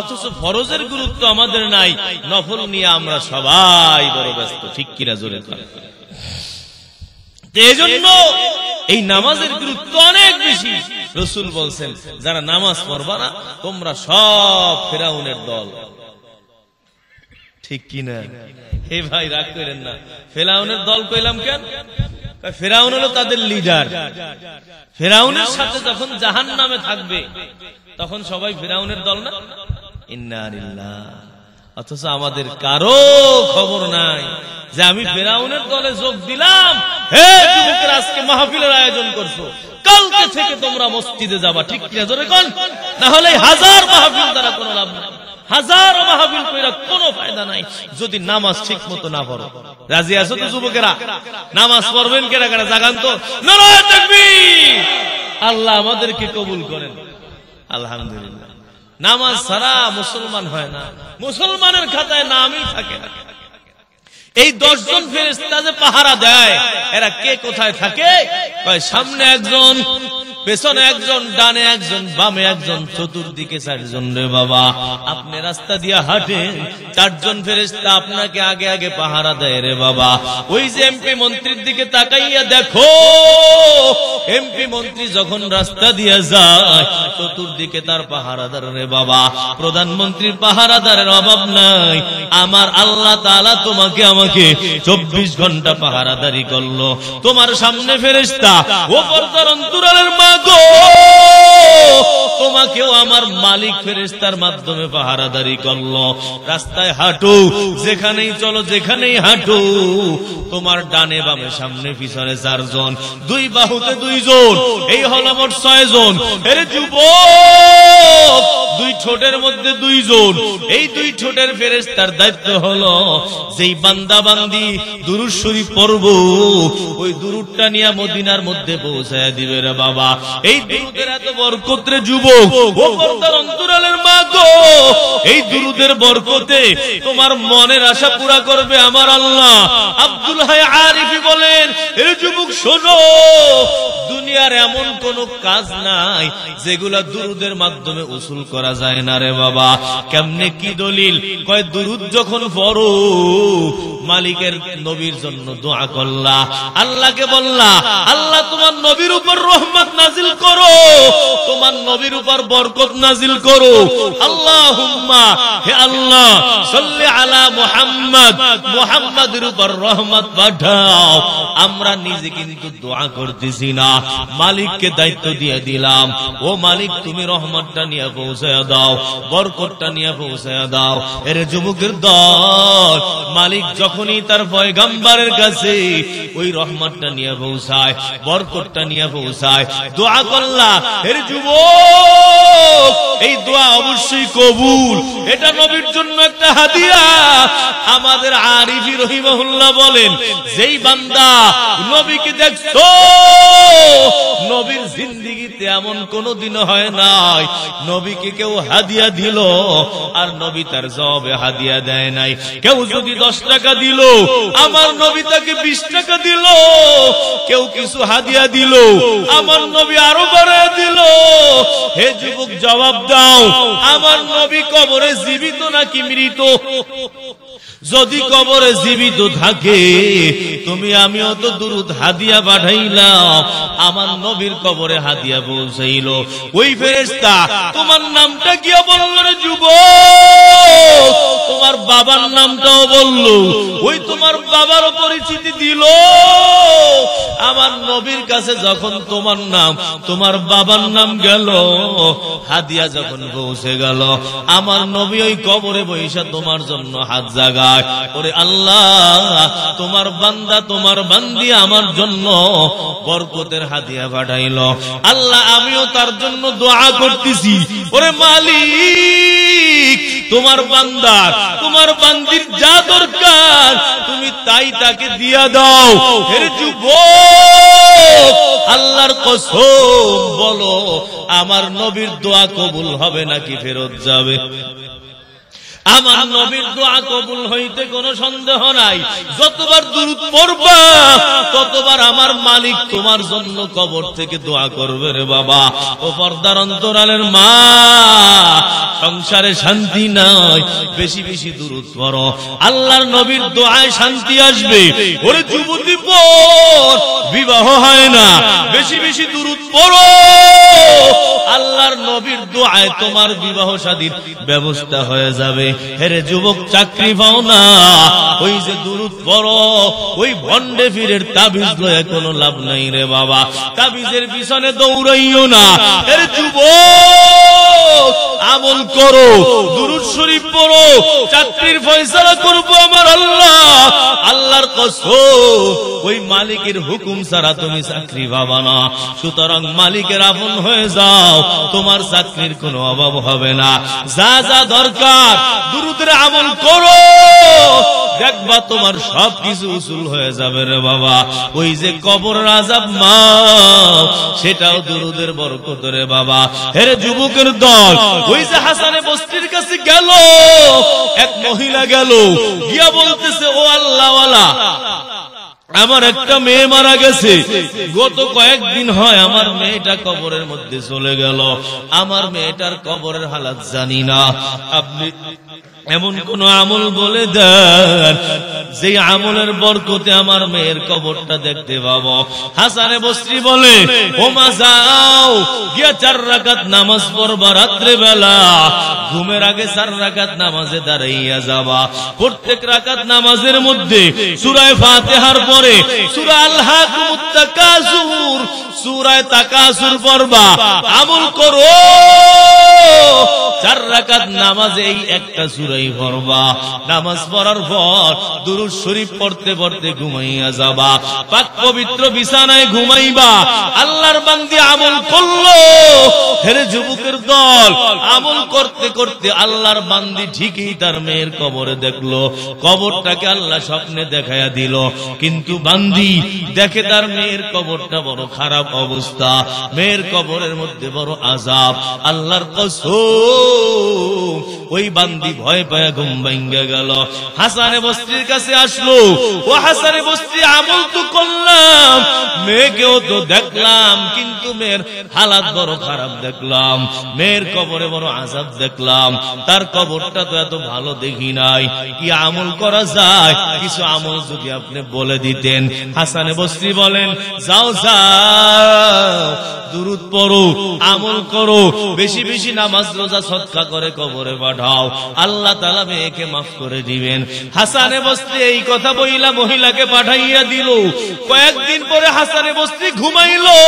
অথচ ফরজের গুরুত্ব আমাদের নাই, নফল নিয়ে আমরা সবাই বড় ব্যস্ত। ঠিক কিনা? জোরে করে। এই জন্য এই নামাজের গুরুত্ব অনেক বেশি। রাসূল বলছেন, যারা নামাজ পড়বা না তোমরা সব ফিরাউনের দল। ঠিক কিনা? হে ভাই রাগ করেন না, ফিরাউনের দল কইলাম কেন? ফিরাউন হলো তাদের লিডার। ফিরাউনের সাথে যখন জাহান্নামে থাকবে তখন সবাই ফিরাউনের দল না? ইন্না লিল্লাহ। অথচ আমাদের কারো খবর নাই যে আমি ফিরাউনের দলে যোগ দিলাম। হে যুবকেরা, আজকে মাহফিলের আয়োজন করছো, কালকে থেকে তোমরা মসজিদে যাবা। ঠিক কিনা? জোরে কোন? না হলে 1000 মাহফিল দ্বারা কোনো লাভ নাই, 1000 মাহফিল কইরা কোনো ফায়দা নাই যদি নামাজ ঠিক মতো না পড়ো। রাজি আছো তো যুবকেরা? নামাজ পড়বেন কেডা কেডা? জাগান তো, নারায়ে তাকবীর। আল্লাহ আমাদেরকে কবুল করেন। আলহামদুলিল্লাহ। নামাজ ছাড়া মুসলমান হয় না, মুসলমানের খাতায় নামই থাকে না। এই 10 জন ফেরেশতা যে পাহারা দেয়, এরা কে কোথায় থাকে? কয় সামনে একজন, পেছনে একজন, ডানে একজন, বামে একজন, চতুর্দিকে 4 জন রে বাবা। আপনি রাস্তা দিয়ে হাঁটেন, 4 জন ফেরেশতা আপনাকে আগে আগে পাহারা দেয় রে বাবা। ওই যে এমপি মন্ত্রীর দিকে তাকাইয়া দেখো, এমপি মন্ত্রী যখন রাস্তা দিয়ে যায়, চতুর্দিকে তার পাহারাদার রে বাবা। প্রধানমন্ত্রীর পাহারাদারের অভাব নাই। আমার আল্লাহ তাআলা তোমাকে আমাকে 24 ঘন্টা পাহারাদারি করলো। তোমার সামনে ফেরেশতা, ও পর্দার অন্তরালের মা গো, তোমাকেও আমার মালিক ফেরেশতার মাধ্যমে পাহারাদারি করলো। রাস্তায় হাঁটো, যেখানেই চলো, যেখানেই হাঁটো, তোমার ডানে বামে সামনে পিছনে 4 জন, 2 বাহুতে 2 জন, এই হলো মোট 6 জন। এরে যুবক, 2 ঠোঁটের মধ্যে 2 জন। এই 2 ঠোঁটের ফেরেশতার দায়িত্ব হলো যেই বান্দা বান্দি দুরূদ শরীফ পড়ব, ওই দুরূদটা নিয়ে মদিনার মধ্যে পৌঁছায় দিবে রে বাবা। এই দুরূদের এত বরকত রে যুবক, ও পর্দার অন্তরালের মা গো, এই দুরূদের বরকতে তোমার মনের আশা পুরা করবে আমার আল্লাহ। আব্দুল হাই আরিফি বলেন, এ যুবক শোনো, দুনিয়ার এমন কোন কাজ নাই যেগুলা দুরূদের মাধ্যমে উসুল করা যায় না রে বাবা। কেমনে, কি দলিল? কয় দুরূদ যখন পড়ো, মালিকের নবীর জন্য দোয়া করলা, আল্লাহকে বললা, আল্লাহ তোমার নবীর উপর রহমত নাজিল করো, তোমার নবীর উপর বরকত নাজিল করো। আল্লাহুম্মা, হে আল্লাহ, সাল্লি আলা মুহাম্মদ, মুহাম্মাদের উপর রহমত পাঠাও। আমরা নিজে কিন্তু দোয়া করতেছি না, মালিককে দায়িত্ব দিয়ে দিলাম, ও মালিক তুমি রহমতটা নিয়ে পৌঁছায় দাও, বরকতটা নিয়ে পৌঁছায় দাও। এর যুবকের দল, মালিক যখনই তার পয়গম্বরের কাছে ওই রহমতটা নিয়ে পৌঁছায়, বরকতটা নিয়ে পৌঁছায়, দোয়া করলা, এর যুবক, এই দোয়া অবশ্যই কবুল। এটা নবীর জন্য একটা হাদিয়া। আমাদের আরিফি রহিমাহুল্লাহ বলেন, যেই বান্দা নবীকে দেখছো, নবীর জিন্দেগিতে এমন কোনদিন হয় নাই নবীকে কেউ হাদিয়া দিল আর নবী তার জবাবে হাদিয়া দেয় নাই। কেউ যদি 10 টাকা দিল, আমার নবী তাকে 20 টাকা দিল। কেউ কিছু হাদিয়া দিল, আমার নবী আরো বাড়ায় দিল। হে যুবক, জবাব দাও, আমার নবী কবরে জীবিত নাকি মৃত? যদি কবরে জীবিত থাকে, তুমি আমিও তো দুরূদ হাদিয়া পাঠাইলাম, আমার নবীর কবরে হাদিয়া পৌঁছাইল। ওই ফেরেশতা তোমার নামটা কি বলল রে যুবক? তোমার বাবার নামটাও বলল। ওই তোমার বাবারও পরিচিতি দিল। আমার নবীর কাছে যখন তোমার নাম, তোমার বাবার নাম গেল, হাদিয়া যখন পৌঁছে গেল, আমার নবী ওই কবরে বৈশা তোমার জন্য হাত জাগায়, ওরে আল্লাহ, তোমার বান্দা, তোমার বান্দি আমার জন্য বরকতের হাদিয়া পাঠাইল। আল্লাহ, আমিও তার জন্য দোয়া করতেছি, ওরে মালিক, তোমার বান্দার, তোমার বান্দির যা দরকার তুমি তাই তাকে দিয়া দাও। হে যুবক, আল্লাহর কসম বলো, আমার নবীর দোয়া কবুল হবে নাকি ফেরত যাবে? আমার নবীর দোয়া কবুল হইতে কোনো সন্দেহ নাই। যতবার দুরূদ পড়বা, ততবার আমার মালিক তোমার জন্য কবর থেকে দোয়া করবে রে বাবা। ও পর্দার অন্তরালের মা, সংসারে শান্তি নাই, বেশি বেশি দুরূদ পড়ো, আল্লাহর নবীর দোয়ায় শান্তি আসবে। ওরে যুবতী পর, বিবাহ হয় না, বেশি বেশি দুরূদ পড়ো, আল্লাহর নবীর দোয়ায় তোমার বিবাহ শাদীর ব্যবস্থা হয়ে যাবে। হেরে যুবক, চাকরি পাও না, ওই যে দুরূদ পড়ো, ওই ভন্ডে ফিরের তাবিজ লয়ে কোনো লাভ নাই রে বাবা। তাবিজের পিছনে দৌড়াইও না। হেরে যুবক, আমল করো, দুরূদ শরীফ পড়ো, চাকরির ফয়সালা করবো আমার আল্লাহ। আল্লাহর কসম, ওই মালিকের হুকুম ছাড়া তুমি চাকরি পাবা না। সুতরাং মালিকের আপন হয়ে যাও, তোমার চাকরির কোনো অভাব হবে না। যা যা দরকার দুরুদের আমল করো, দেখবা তোমার সবকিছু উসুল হয়ে যাবে রে বাবা। ওই যে কবরের আযাব মা, সেটাও দুরুদের বরকত রে বাবা। হেরে যুবকের দল, ওই যে হাসানে বসরির কাছে গেল, এক মহিলা গেল, গিয়া বলতেছে, ও আল্লাহওয়ালা, আমার একটা মেয়ে মারা গেছে, গত কয়েকদিন হয় আমার মেয়েটা কবরের মধ্যে চলে গেল, আমার মেয়েটার কবরের হালাত জানি না, আপনি এমন কোন আমল বলে দেন যে আমলের বরকতে আমার মেয়ের কবরটা দেখতে পাবো। হাসানে বসরি বলে, ও মা যাও, গিয়া 4 রাকাত নামাজ পড়বা, রাত্রে বেলা ঘুমের আগে 4 রাকাত নামাজে দাঁড়াইয়া যাবা। প্রত্যেক রাকাত নামাজের মধ্যে সূরা ফাতিহার পরে সূরা আল হাকুমুত তাকাসুর, সূরা তাকাসুর পড়বা, আমল করো। 4 রাকাত নামাজে এই একটা সূরাই পড়বা। নামাজ পড়ার পর দুরূদ শরীফ পড়তে পড়তে ঘুমাইয়া যাবা, পাক পবিত্র বিছানায় ঘুমাইবা। আল্লাহর বান্দি আমল করলো। হেরে যুবকের দল, আমল করতে করতে আল্লাহর বান্দি ঠিকই তার মেয়ের কবরে দেখলো, কবরটাকে আল্লাহ স্বপ্নে দেখায়া দিল, কিন্তু বান্দি দেখে তার মেয়ের কবরটা বড় খারাপ অবস্থা, মেয়ের কবরের মধ্যে বড় আযাব। আল্লাহর কসম, ওই বান্দি ভয় পায়া ঘুম ভাঙ্গা গেল। হাসানে বসরির কাছে আসলো, ও হাসানে বসরি, আমল তো করলাম, মেয়েকেও তো দেখলাম, কিন্তু মেয়ের হালাত বড় খারাপ দেখলাম, মেয়ের কবরে বড় আযাব দেখলাম, তার কবরটা তো এত ভালো দেখি নাই, কি আমল করা যায়? কিছু আমল যদি আপনি বলে দিতেন। হাসানে বসরি বলেন, যাও যাও, দুরূদ পড়ো, আমল করো, বেশি বেশি নামাজ রোজা সদকা করে কবরে পাঠাও, আল্লাহ তাআলা মেয়েকে মাফ করে দিবেন। হাসানে বসরি এই কথা বইলা মহিলাকে পাঠাইয়া দিল। কয়েকদিন পরে হাসানে বসরি ঘুমাইলো,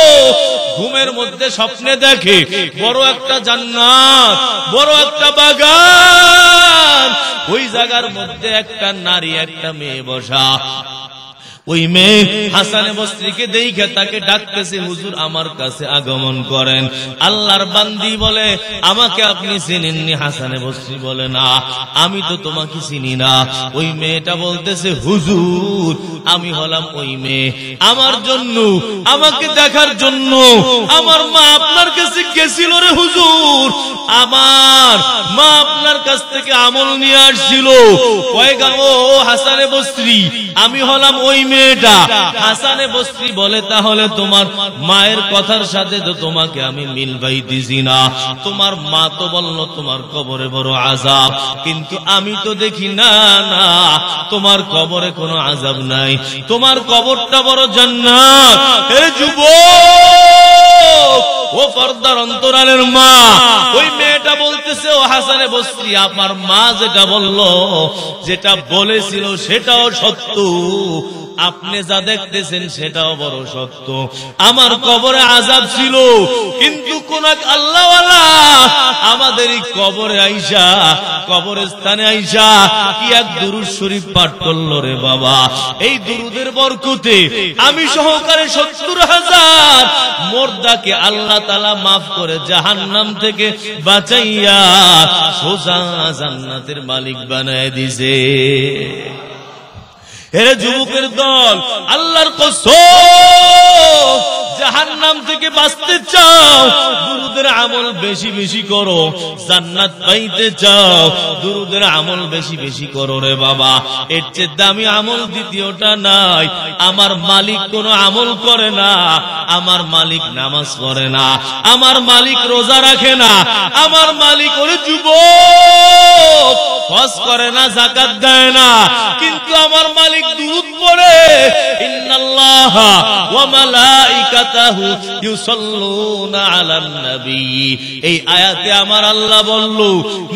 ঘুমের মধ্যে স্বপ্নে দেখে বড় একটা জান্নাত, বড় একটা বাগান, ওই জায়গার মধ্যে একটা নারী একটা মেয়ে বসা। ওই মেয়ে হাসানে বসরিকে দেখে তাকে ডাকতেছে, হুজুর আমার কাছে আগমন করেন। আল্লাহর বান্দি বলে, আমাকে আপনি চিনেননি? হাসানে বসরি বলে, না, আমি তো তোমাকে চিনি না। ওই মেয়েটা বলতেছে, হুজুর আমি হলাম ওই মেয়ে, আমার জন্য, আমাকে দেখার জন্য আমার মা আপনার কাছে গেছিল রে হুজুর, আমার মা আপনার কাছ থেকে আমল নিয়ে আসছিল। ও হাসানে বসরি, আমি হলাম ওই মেয়েটা। হাসানে বসরি বলে, তাহলে তোমার মায়ের কথার সাথে তো তোমাকে আমি মিল পাইতেছি না, তোমার মা তো বলল তোমার কবরে বড় আযাব, কিন্তু আমি তো দেখি না, না তোমার কবরে কোনো আযাব নাই, তোমার কবরটা বড় জান্নাত। হে যুবক, ও পর্দার অন্তরালের মা, ওই মেয়েটা বলতেছে, ও হাসানে বসরি, আমার মা যেটা বলল, যেটা বলেছিল সেটাও সত্য, আপনি যা দেখতেছেন সেটাও বড় সত্য। আমার কবরে আযাব ছিল, কিন্তু কোন এক আল্লাহওয়ালা আমাদের এই কবরে আইসা, কবরস্থানে আইসা কি এক দুরূদ শরীফ পাঠ করলো রে বাবা। এই দুরূদের বরকতে আমি সহকারে 70,000 মুর্দাকে আল্লাহ তাআলা মাফ করে জাহান্নাম থেকে বাঁচাইয়া সোজা জান্নাতের মালিক বানায় দিয়েছে। হেরে যুবকের দল, আল্লাহর কসম, জাহান্নাম থেকে বাঁচতে চাও, দুরূদের আমল বেশি বেশি করো। জান্নাত পাইতে চাও, দুরূদের আমল বেশি বেশি করো রে বাবা। এর চেয়ে দামি আমল দ্বিতীয়টা নাই। আমার মালিক কোনো আমল করে না, আমার মালিক নামাজ পড়ে না, আমার মালিক রোজা রাখে না, আমার মালিক ওরে যুবক হজ করে না, যাকাত দেয় না, কিন্তু আমার মালিক দুরূদ পড়ে। ইন্নাল্লাহা ওয়া মালাইকাতাহু ইউসাল্লুনা আলান নবী। এই আয়াতে আমার আল্লাহ বলল,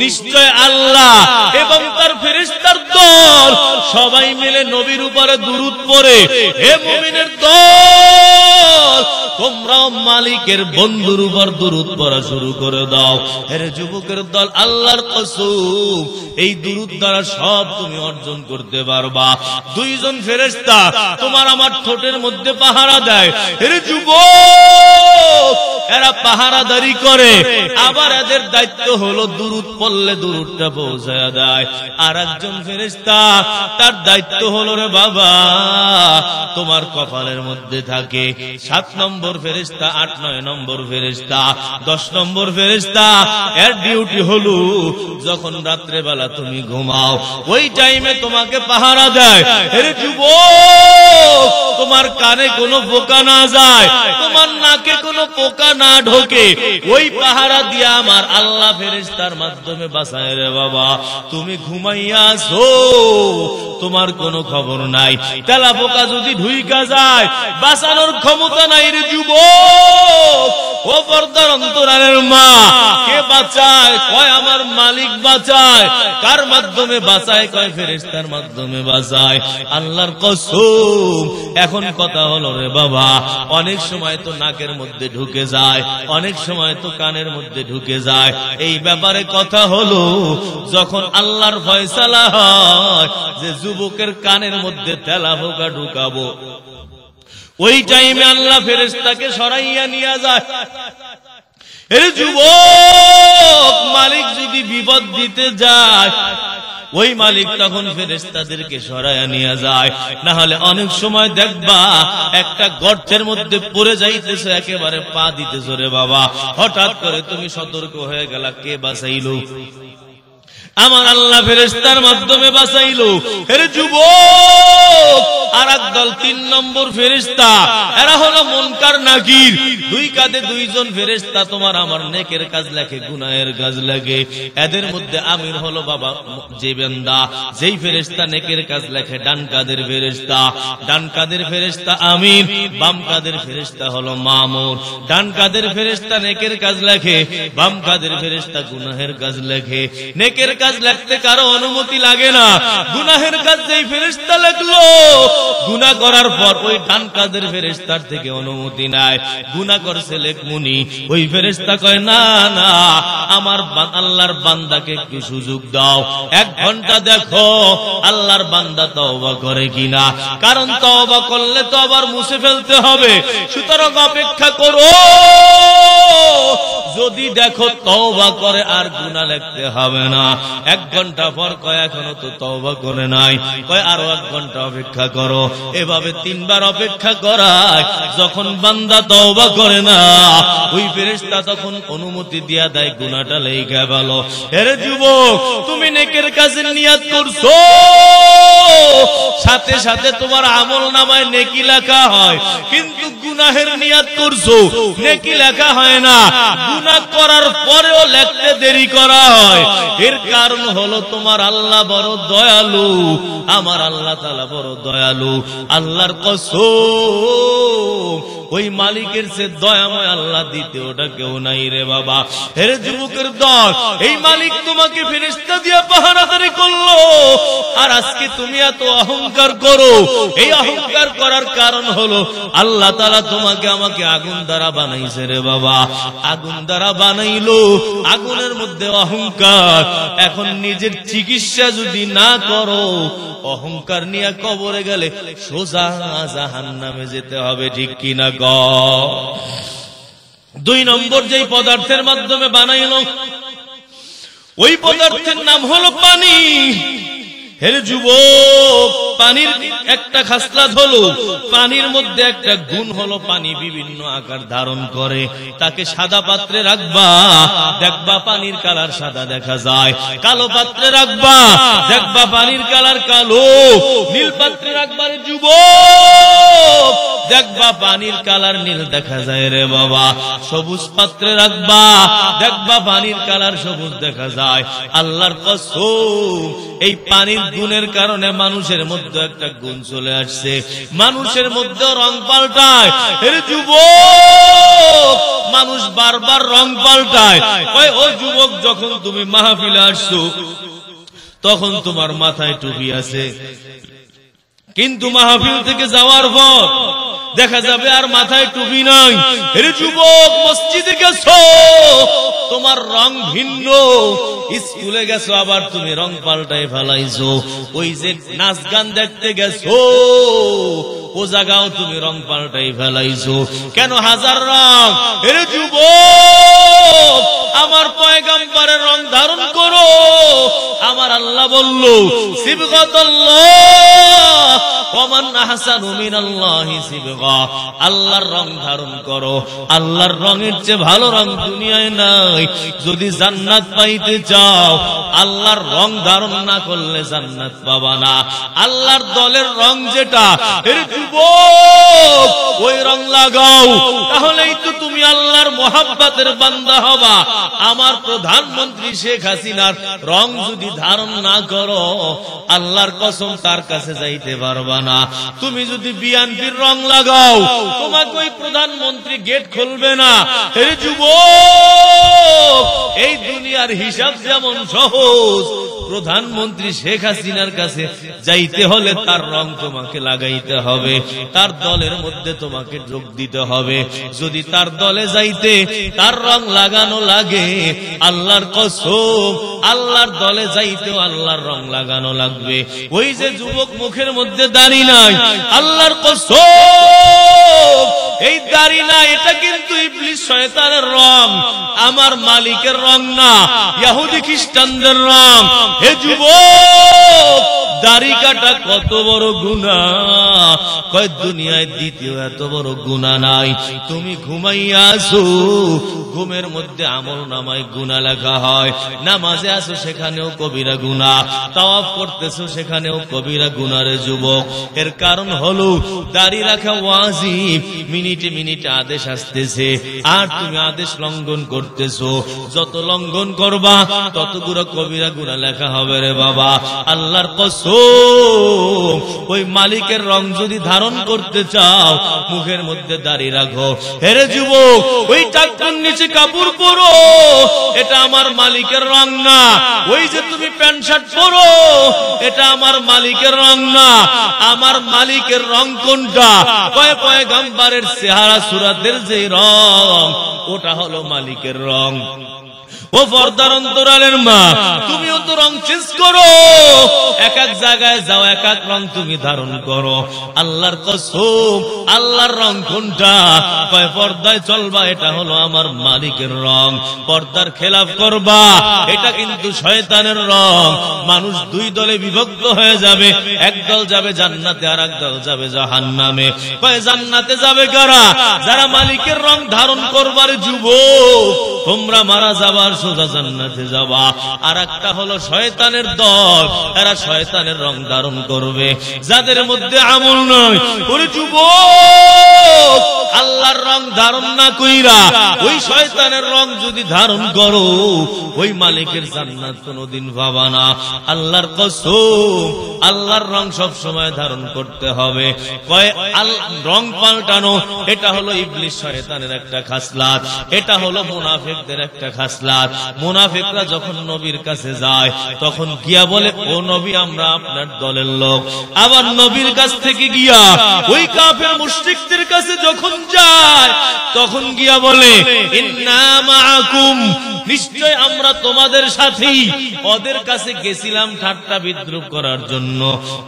নিশ্চয় আল্লাহ এবং তার ফেরেশতার দল সবাই মিলে নবীর উপরে দুরূদ পড়ে। হে মুমিনের দল, তোমরাও মালিকের বন্ধুর উপর দুরূদ পড়া শুরু করে দাও। হে যুবকের দল, আল্লাহর কসম, এই দুরূদ দ্বারা সব তুমি অর্জন করতে পারবা। 2 জন ফেরেশতা তোমার আমার ঠোঁটের মধ্যে পাহারা দেয়। হে যুবক, এরা পাহারাদারি করে, আবার এদের দায়িত্ব হলো দুরূদ পড়লে দুরূদটা পৌঁছায়া দেয়। আর একজন ফেরেশতা তার দায়িত্ব হলো রে বাবা তোমার কপালের মধ্যে থাকে 7 নম্বর ফেরেশতা, 8, 9 নম্বর ফেরেশতা, 10 নম্বর ফেরেশতা। এর ডিউটি হলো যখন রাত্রে বেলা তুমি ঘুমাও ওই টাইমে তোমাকে পাহারা দেয়। আরে যুবক, তোমার কানে কোনো পোকা না যায়, তোমার নাকে কোনো পোকা না ঢোকে, ওই পাহারা দিয়া আমার আল্লাহ ফেরেশতার মাধ্যমে বাঁচায় রে বাবা। তুমি ঘুমাইয়া আছো, তোমার কোনো খবর নাই, তেলা পোকা যদি ঢুইকা যায় বাঁচানোর ক্ষমতা নাই রে যুবক। ও পর্দার অন্তরালের মা, কে বাঁচায়? কয় আমার মালিক বাঁচায়। কার মাধ্যমে বাঁচায়? কয় ফেরেশতার মাধ্যমে বাঁচায়। আল্লাহর কসম। এখন কথা হলো রে বাবা, অনেক সময় তো নাকের মধ্যে ঢুকে যায়, অনেক সময় তো কানের মধ্যে ঢুকে যায়। এই ব্যাপারে কথা হলো যখন আল্লাহর ফয়সালা হয় যে যুবকের কানের মধ্যে তেলা পোকা ঢুকাবো, ওই টাইমে আল্লাহ ফেরেশতাকে সরাইয়া নিয়ে যায়। এরে যুবক, মালিক যদি বিপদ দিতে যায় ওই মালিক তখন ফেরেশতাদেরকে সরাইয়া নিয়ে যায়। না হলে অনেক সময় দেখবা একটা গর্তের মধ্যে পড়ে যাইতেছে, একেবারে পা দিতেছ রে বাবা, হঠাৎ করে তুমি সতর্ক হয়ে গেলা, কে বাঁচাইলো? আমার আল্লাহ ফেরেশতার মাধ্যমে বাঁচাইলো। আরে যুবক, আর একদল 3 নম্বর ফেরেশতা, এরা হলো মুনকার নাকির। 2 কাঁধে 2 জন ফেরেশতা তোমার আমার নেকের কাজ লেখে, গুনাহের কাজ লেখে। এদের মধ্যে আমির হলো বাবা যে বান্দা, যেই ফেরেশতা নেকের কাজ লেখে ডান কাঁধের ফেরেশতা, ডান কাঁধের ফেরেশতা আমির, বাম কাঁধের ফেরেশতা হলো মামুর। ডান কাঁধের ফেরেশতা নেকের কাজ লেখে, বাম কাঁধের ফেরেশতা গুনাহের কাজ লেখে। নেকের কাজ লিখতে কারো অনুমতি লাগে না, গুনাহের কাজ যেই ফেরেশতা লিখলো, গুনাহ করার পর ওই ডান কাঁধের ফেরেশতার থেকে অনুমতি নাই। গুনাহ করছে লেখমুনি, ওই ফেরেশতা কয় না না, আমার আল্লাহর বান্দাকে একটু সুযোগ দাও, 1 ঘন্টা দেখো আল্লাহর বান্দা তওবা করে কিনা। কারণ তওবা করলে তো আবার মুছে ফেলতে হবে, সুতরাং অপেক্ষা করো। যদি দেখো তওবা করে আর গুনাহ লিখতে হবে না। 1 ঘন্টা পর কয় এখনো তো তওবা করে নাই, কয় আরো 1 ঘন্টা অপেক্ষা করো। এভাবে 3 বার অপেক্ষা করায় যখন বান্দা তওবা করে না, ওই ফেরেশতা তখন অনুমতি দিয়া দেয়, গুনাহটা লেগে গেল। আরে যুবক, তুমি নেকের কাজের নিয়ত করছো, সাথে সাথে তোমার আমলনামায় নেকি লেখা হয়, কিন্তু গুনাহের নিয়ত করছো, নেকি লেখা হয় না। গুনাহ করার পরেও লিখতে দেরি করা হয়। এর কারণ হলো তোমার আল্লাহ বড় দয়ালু, আমার আল্লাহ তাআলা বড় দয়ালু। আল্লাহর কসম, ওই মালিকের সে দয়াময় আল্লাহ দ্বিতীয়টা কেউ নাই রে বাবা। হে যুবকের দল, এই মালিক তোমাকে ফেরেশতা দিয়ে পাহারাদারি করলো, আর আজকে তুমি এত অহংকার করো। এই অহংকার করার কারণ হলো আল্লাহ তাআলা তোমাকে আমাকে আগুন দ্বারা বানাইছে রে বাবা। আগুন দ্বারা বানাইলো, আগুনের মধ্যে অহংকার। এখন নিজের চিকিৎসা যদি না করো, অহংকার নিয়ে কবরে গেলে সোজা জাহান্নামে যেতে হবে, ঠিক কিনা গ। 2 নম্বর যেই পদার্থের মাধ্যমে বানাইলো, ওই পদার্থের নাম হলো পানি। হে যুবক, পানির একটা খাসলাত হলো, পানির মধ্যে একটা গুণ হলো, পানি বিভিন্ন আকার ধারণ করে। তাকে সাদা পাত্রে রাখবা, দেখবা পানির কালার সাদা দেখা যায়। কালো পাত্রে রাখবা, দেখবা পানির কালার কালো। নীল পাত্রে রাখবা রে যুবক, দেখবা পানির কালার নীল দেখা যায় রে বাবা। সবুজ পাত্রে রাখবা, দেখবা পানির কালার সবুজ দেখা যায়। আল্লাহর কসম, এই পানির গুণের কারণে মানুষের মধ্যে একটা গুণ চলে আসছে, মানুষের মধ্যে রং পাল্টায়। হে যুবক, মানুষ বারবার রং পাল্টায়। ও যুবক, যখন তুমি মাহফিলে আসছো তখন তোমার মাথায় টুপি আছে, কিন্তু মাহফিল থেকে যাওয়ার পর দেখা যাবে আর মাথায় টুপি নাই। এর যুবক, মসজিদে গেছো, তোমার রং ভিন্ন, স্কুলে গেছো আবার তুমি রং পাল্টায় ফেলাইছো, ওই যে নাচ গান দেখতে গেছো ও জায়গাও তুমি রং পাল্টাই ফেলাইছো, কেন হাজার রং? এর যুবক, আমার পয়গম্বরের রং ধারণ করো। আমার আল্লাহ বলল, সিবগাতাল্লাহ ওয়া মান আহসানু মিনাল্লাহি সিবগা, আল্লাহর রং ধারণ করো। আল্লাহর রঙের চেয়ে ভালো রং দুনিয়ায় নাই। যদি জান্নাত পাইতে চাও, আল্লাহর রং ধারণ না করলে জান্নাত পাবা না। আল্লাহর দলের রং যেটা, এর যুবক, ওই রং লাগাও, তাহলেই তো তুমি আল্লাহর মোহাব্বতের বান্দা হবা। আমার প্রধানমন্ত্রী শেখ হাসিনার রং যদি ধারণ না করো, আল্লাহর কসম তার কাছে যাইতে পারবা না। তুমি যদি বিএনপির রং লাগাও, তোমাকে ওই প্রধানমন্ত্রী গেট খুলবে না। হে যুবক, এই দুনিয়ার হিসাব যেমন সহজ, প্রধানমন্ত্রী শেখ হাসিনার কাছে যাইতে হলে তার রং তোমাকে লাগাইতে হবে, তার দলের মধ্যে তোমাকে যোগ দিতে হবে। যদি তার দলে যাইতে তার রং লাগানো লাগে, আল্লাহর কসম আল্লাহর দলে যাইতেও আল্লাহর রং লাগানো লাগবে। ওই যে যুবক মুখের মধ্যে দাড়ি নাই, আল্লাহর কসম এই দাড়ি না, এটা কিন্তু ইবলিস শয়তানের রং, আমার মালিকের রং না, ইহুদি খ্রিস্টানদের রং। হে যুবক, দাড়ি কাটা কত বড় গুনাহ, কয় দুনিয়ায় দ্বিতীয় এত বড় গুনাহ নাই। তুমি ঘুমাইয়া আছো, ঘুমের মধ্যে আমল নামায় গুনাহ লেখা হয়। নামাজে আছো, সেখানেও কবিরা গুনাহ। তাওয়াফ করতেছো, সেখানেও কবিরা গুনাহ। রে যুবক, এর কারণ হলো দাড়ি রাখা ওয়াজিব, মিনিটে মিনিটে আদেশ আসতেছে, আর তুমি আদেশ লঙ্ঘন করতেছো। যত লঙ্ঘন করবা ততগুলো কবিরা গুনাহ লেখা হবে রে বাবা। আল্লাহর কসম, ওই মালিকের রং যদি ধারণ করতে চাও, মুখের মধ্যে দাড়ি রাখো। হেরে যুবক, ওই টাকটার নিচে কাপড় পরো, এটা আমার মালিকের রং না। ওই যে তুমি প্যান্ট শার্ট পরো, এটা আমার মালিকের রং না। আমার মালিকের রং কোনটা? পয়গম্বরের চেহারা সুরাতের যে রং, ওটা হলো মালিকের রং। ও পর্দার অন্তরালের মা, তুমিও তো রং চেঞ্জ করো, এক এক জায়গায় যাও, এক এক রং তুমি ধারণ করো। আল্লাহর কসম, আল্লাহর রং কোনটা? কয় পর্দায় চলবা, এটা হলো আমার মালিকের রং। পর্দার খেলাফ করবা, এটা কিন্তু শয়তানের রং। মানুষ দুই দলে বিভক্ত হয়ে যাবে, এক দল যাবে জান্নাতে, আর এক দল যাবে জাহান্নামে। কয় জান্নাতে যাবে কারা? যারা মালিকের রং ধারণ করবার যুবক, তোমরা মারা যাবার সোজা জান্নাতে যাবা। আর একটা হলো শয়তানের দল, এরা শয়তানের রং ধারণ করবে, যাদের মধ্যে আমল নয়। ওরে যুবক, আল্লাহর রং ধারণ না কইরা ওই শয়তানের রং যদি ধারণ করো, ওই মালিকের জান্নাত কোনদিন পাবা না। আল্লাহর কসম, আল্লাহর রং সব সময় ধারণ করতে হবে। কয় রং পাল্টানো, এটা হলো ইবলিস শয়তানের একটা খাসলাত, এটা হলো মুনাফিকদের একটা খাসলাত। মুনাফিকরা যখন নবীর কাছে যায়, তখন গিয়া বলে, ও নবী, আমরা আপনার দলের লোক। আবার নবীর কাছ থেকে গিয়া ওই কাফের মুশরিকদের কাছে যখন যায়, তখন গিয়া বলে, ইন্না মাআকুম, নিশ্চয় আমরা তোমাদের সাথেই। ওদের কাছে গেছিলাম ঠাট্টা বিদ্রুপ করার জন্য।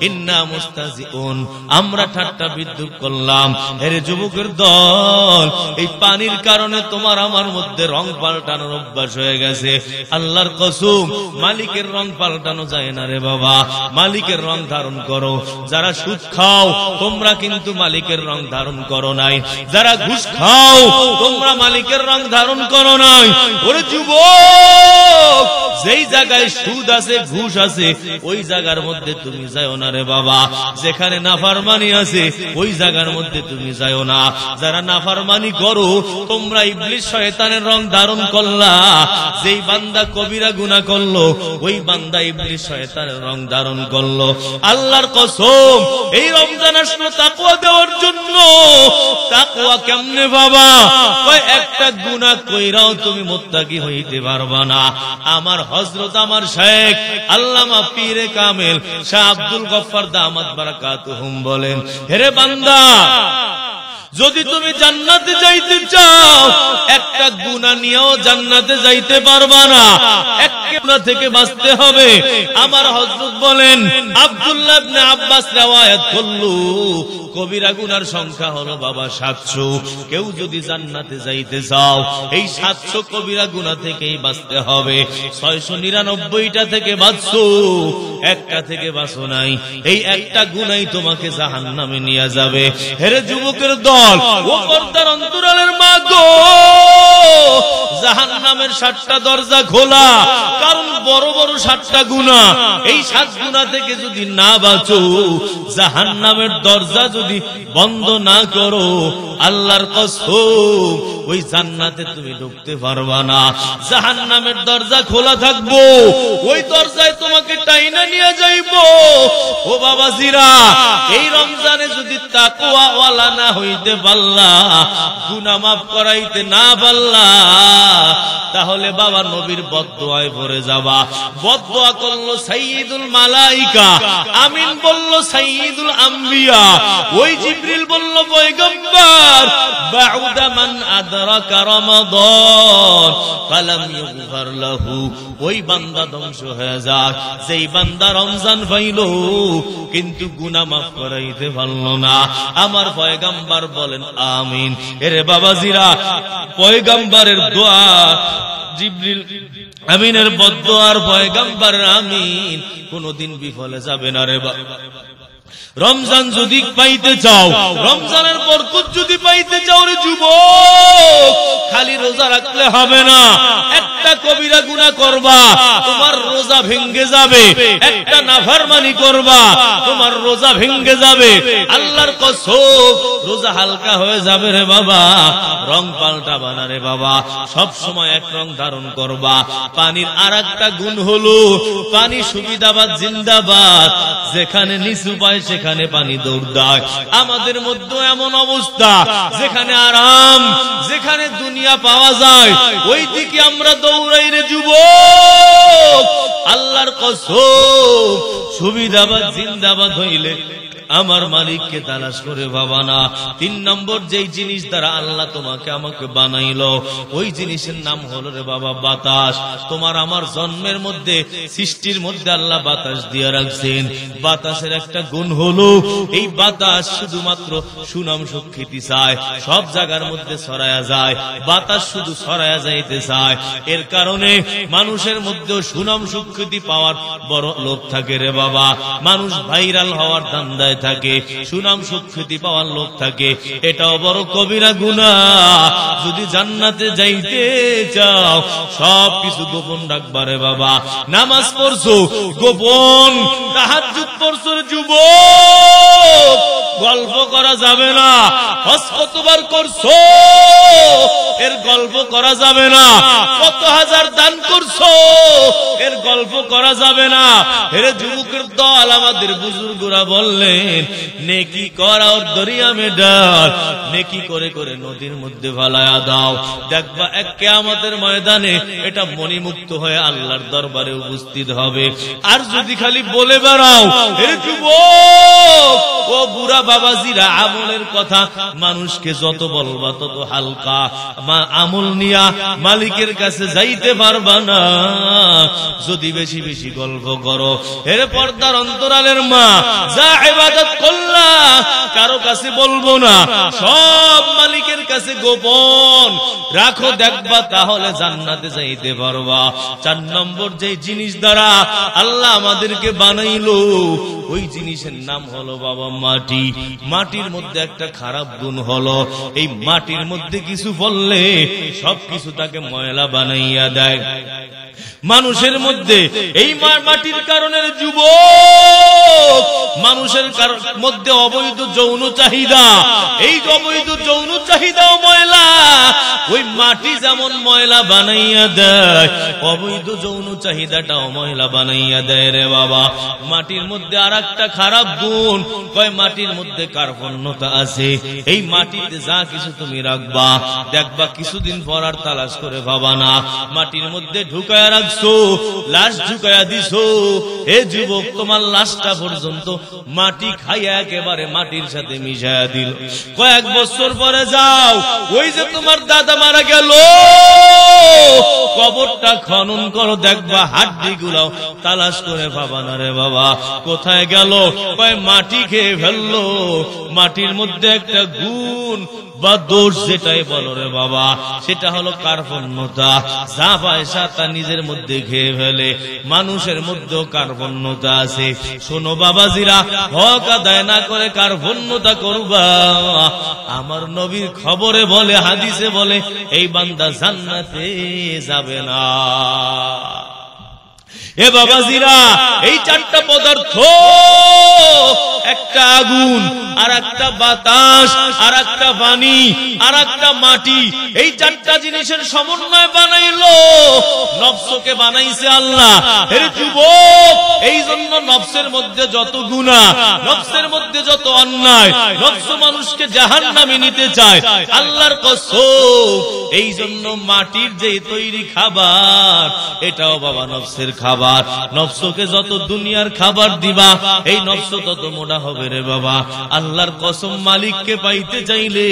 ইন্না মুস্তাজিউন, আমরা ঠাট্টা বিদ্রুপ করলাম। এরে যুবকের দল, এই পানির কারণে তোমার আমার মধ্যে রং পাল্টানোর অভ্যাস হয়ে গেছে। আল্লাহর কসম, মালিকের রং পাল্টানো যায় না রে বাবা। মালিকের রং ধারণ করো। যারা সুদ খাও, তোমরা কিন্তু মালিকের রং ধারণ করো নাই। যারা ঘুষ খাও, তোমরা মালিকের রং ধারণ করো নাই। ওরে যুবক, যেই জায়গায় সুদ আছে, ঘুষ আছে, ওই জায়গার মধ্যে তুমি যাও না রে বাবা। যেখানে নাফরমানি আছে, ওই জায়গার মধ্যে তুমি যাও না। যারা নাফরমানি করো, তোমরা ইবলিস শয়তানের রং ধারণ করলা। যেই বান্দা কবিরা গুনাহ করলো, ওই বান্দা ইবলিস শয়তানের রং ধারণ করলো। আল্লাহর কসম, এই রমজান আসলো তাকওয়া দেওয়ার জন্য। তাকওয়া কেমনে বাবা? কয় একটা গুনাহ কইরাও তুমি মুত্তাকি হইতে পারবা না। আমার হযরত, আমার শেখ আল্লামা পীরে কামেল শাহ আব্দুল গফফার দামাত বারাকাতুহুম বলেন, হে বান্দা, যদি তুমি জান্নাতে যাইতে চাও একটা গুনাহ নিয়েও জান্নাতে যাইতে পারবা না, একটা গুনাহ থেকে বাঁচতে হবে। আমার হযরত বলেন, আব্দুল্লাহ ইবনে আব্বাস riwayat করলো, কবিরা গুনার সংখ্যা হলো বাবা 700। কেউ যদি জান্নাতে যাইতে চাও এই 700 কবিরা গুনাহ থেকেই বাঁচতে হবে। 699টা থেকে বাঁচছো, একটা থেকে বাঁচো নাই। এই একটা গুনাহই তোমাকে জাহান্নামে নিয়ে যাবে। হেরে যুবকের দল, ও পর্দার অন্তরালের মা গো, জাহান্নামের 7টা দরজা খোলা, কারণ বড় বড় 7টা গুনাহ। এই 7 গুনাহ থেকে যদি না বাঁচো, জাহান্নামের দরজা যদি বন্ধ না করো, আল্লাহর কসম ওই জান্নাতে তুমি ঢুকতে পারবা না। জাহান্নামের দরজা খোলা থাকবো, ওই দরজায় তোমাকে টাইনা নিয়ে যাইবো। ও বাবাজিরা, এই রমজানে যদি তাকওয়া ওয়ালা না হইতে পারলা, গুনাহ মাফ করাইতে না পারলা, তাহলে বাবা নবীর বদদোয়ায় পড়ে যাবা। বদদোয়া করলো সাইয়্যিদুল মালাইকা, আমিন বলল সাইয়্যিদুল আম্বিয়া, ওই জিবরিল বলল পয়গম্বর, বাউদা মান আদরাকা রমাদান ফালাম ইউগফার লাহু, ওই বান্দা ধ্বংস হয়ে যাক যেই বান্দা রমজান পাইল কিন্তু গুনাহ মাফ করাইতে পারল না। আমার পয়গম্বর বলেন আমিন। এরে বাবাজিরা, পয়গম্বরের দোয়া জিবরিল আমিনের বদদোয়ার পয়গম্বরের আমিন কোনদিন বিফলে যাবে না রে বাবা। রমজান যদি পাইতে চাও, রমজানের বরকত যদি পাইতে চাও রে যুবক, খালি রোজা রাখলে হবে না। একটা কবিরা গুনাহ করবা, তোমার রোজা ভেঙে যাবে। একটা নাফরমানি করবা, তোমার রোজা ভেঙে যাবে। আল্লাহর কসম, রোজা হালকা হয়ে যাবে রে বাবা। রং পাল্টাবা না রে বাবা, সব সময় এক রং ধারণ করবা। পানির আরেকটা গুণ হলো, পানি সুবিধাবাদ জিন্দাবাদ, যেখানে নিচু পায় সেখানে পানি দৌড়ায়। আমাদের মধ্যে এমন অবস্থা, যেখানে আরাম, যেখানে দুনিয়া পাওয়া যায়, ওই দিকে আমরা দৌড়াই রে যুবক। আল্লাহর কসম, সুবিধাবাদ জিন্দাবাদ হইলে আমার মালিককে তালাশ করে বাবা না। 3 নম্বর যেই জিনিস দ্বারা আল্লাহ তোমাকে আমাকে বানাইলো, ওই জিনিসের নাম হলো রে বাবা বাতাস। তোমার আমার জন্মের মধ্যে, সৃষ্টির মধ্যে আল্লাহ বাতাস দিয়ে রাখছেন। বাতাসের একটা গুণ হলো, এই বাতাস শুধুমাত্র সুনাম সুখ্যাতি চায়, সব জায়গার মধ্যে ছড়ায়া যায়। বাতাস শুধু ছড়ায়া যাইতে চায়। এর কারণে মানুষের মধ্যেও সুনাম সুখ্যাতি পাওয়ার বড় লোভ থাকে রে বাবা। মানুষ ভাইরাল হওয়ার ধান্দায় থাকে, সুনাম সুখ্যাতি পাওয়ার লোক থাকে। এটাও বড় কবিরা গুনাহ। যদি জান্নাতে যাইতে চাও, সব কিছু গোপন রাখবারে বাবা। নামাজ পড়ছো গোপন, তাহাজ্জুদ পড়ছো যুবক, গল্প করা যাবে না। হজ কতবার করছো, এর গল্প করা যাবে না। কত হাজার দান করছো, এর গল্প করা যাবে না। এরে যুবকের দল, আমাদের বুজুর্গরা বললেন, নেকি করা ওর দরিয়া মে ডাল, নেকি করে করে নদীর মধ্যে ফালায়া দাও। দেখবা এক কিয়ামতের ময়দানে এটা মণিমুক্ত হয়ে আল্লাহর দরবারে উপস্থিত হবে। আর যদি খালি বলে বেড়াও, এরে যুবক, ও বুড়া বাবাজিরা, আমলের কথা মানুষকে যত বলবা তত হালকা। আমল নিয়া মালিকের কাছে যাইতে পারবা না যদি বেশি বেশি গল্প করো। এর পর্দার অন্তরালের মা, যা ইবাদত করলা কারো কাছে বলবো না, সব মালিকের কাছে গোপন রাখো, দেখবা তাহলে জান্নাতে যাইতে পারবা। 4 নম্বর যে জিনিস দ্বারা আল্লাহ আমাদেরকে বানাইলো, ওই জিনিসের নাম হলো বাবা মাটি। মাটির মধ্যে একটা খারাপ গুণ হলো, এই মাটির মধ্যে কিছু বললে সবকিছু তাকে ময়লা বানাইয়া দেয়। মানুষের মধ্যে এই মাটির কারণে যুবক, মানুষের মধ্যে অবৈধ যৌন চাহিদা, এই অবৈধ যৌন চাহিদাও ময়লা। ওই মাটি যেমন ময়লা বানাইয়া দেয়, অবৈধ যৌন চাহিদাটাও ময়লা বানাইয়া দেয় রে বাবা। মাটির মধ্যে আর একটা খারাপ গুণ, কয় মাটির মধ্যে মধ্যে কার্পণ্যতা আছে। এই মাটিতে যা কিছু তুমি রাখবা, দেখবা কিছুদিন পর আর তালাশ করে পাবা না। মাটির মধ্যে ঢুকায়া রাখছো, লাশ ঢুকায়া দিছো। হে যুবক, তোমার লাশটা পর্যন্ত মাটি খাইয়া একেবারে মাটির সাথে মিশায়া দিল। কয়েক বছর পরে যাও, ওই যে তোমার দাদা মারা গেল, কবরটা খনন করো, দেখবা হাড্ডি গুলাও তালাশ করে পাবা না রে বাবা। কোথায় গেল? কয় মাটি খেয়ে ফেললো। মাটির মধ্যে একটা গুণ বা দোষ যেটাই বলো রে বাবা, সেটা হলো কার্পণ্যতা। যা পয়সা তা নিজের মধ্যে খেয়ে ফেলে। মানুষের মধ্যেও কার্পণ্যতা আছে। শোনো বাবাজিরা, হক আদায় না করে কার্পণ্যতা করবা। আমার নবীর খবরে বলে, হাদিসে বলে, এই বান্দা জান্নাতে যাবে না। এ বাবাজিরা, এই চারটা পদার্থ, একটা আগুন, আর একটা বাতাস, আর একটা পানি, আর একটা মাটি, এই চারটা জিনিসের সমন্বয় বানাইলো নফসকে বানাইছে আল্লাহ। এর যুবক, এই জন্য নফসের মধ্যে যত গুনাহ, নফসের মধ্যে যত অন্যায়, নফস মানুষকে জাহান্নামে নিতে চায়। আল্লাহর কসম, এই জন্য মাটির যে তৈরি খাবার, এটাও বাবা নফসের খাবার। নফসকে যত দুনিয়ার খাবার দিবা, এই নফস তত মোটা হবে রে বাবা। আল্লাহর কসম, মালিককে পাইতে চাইলে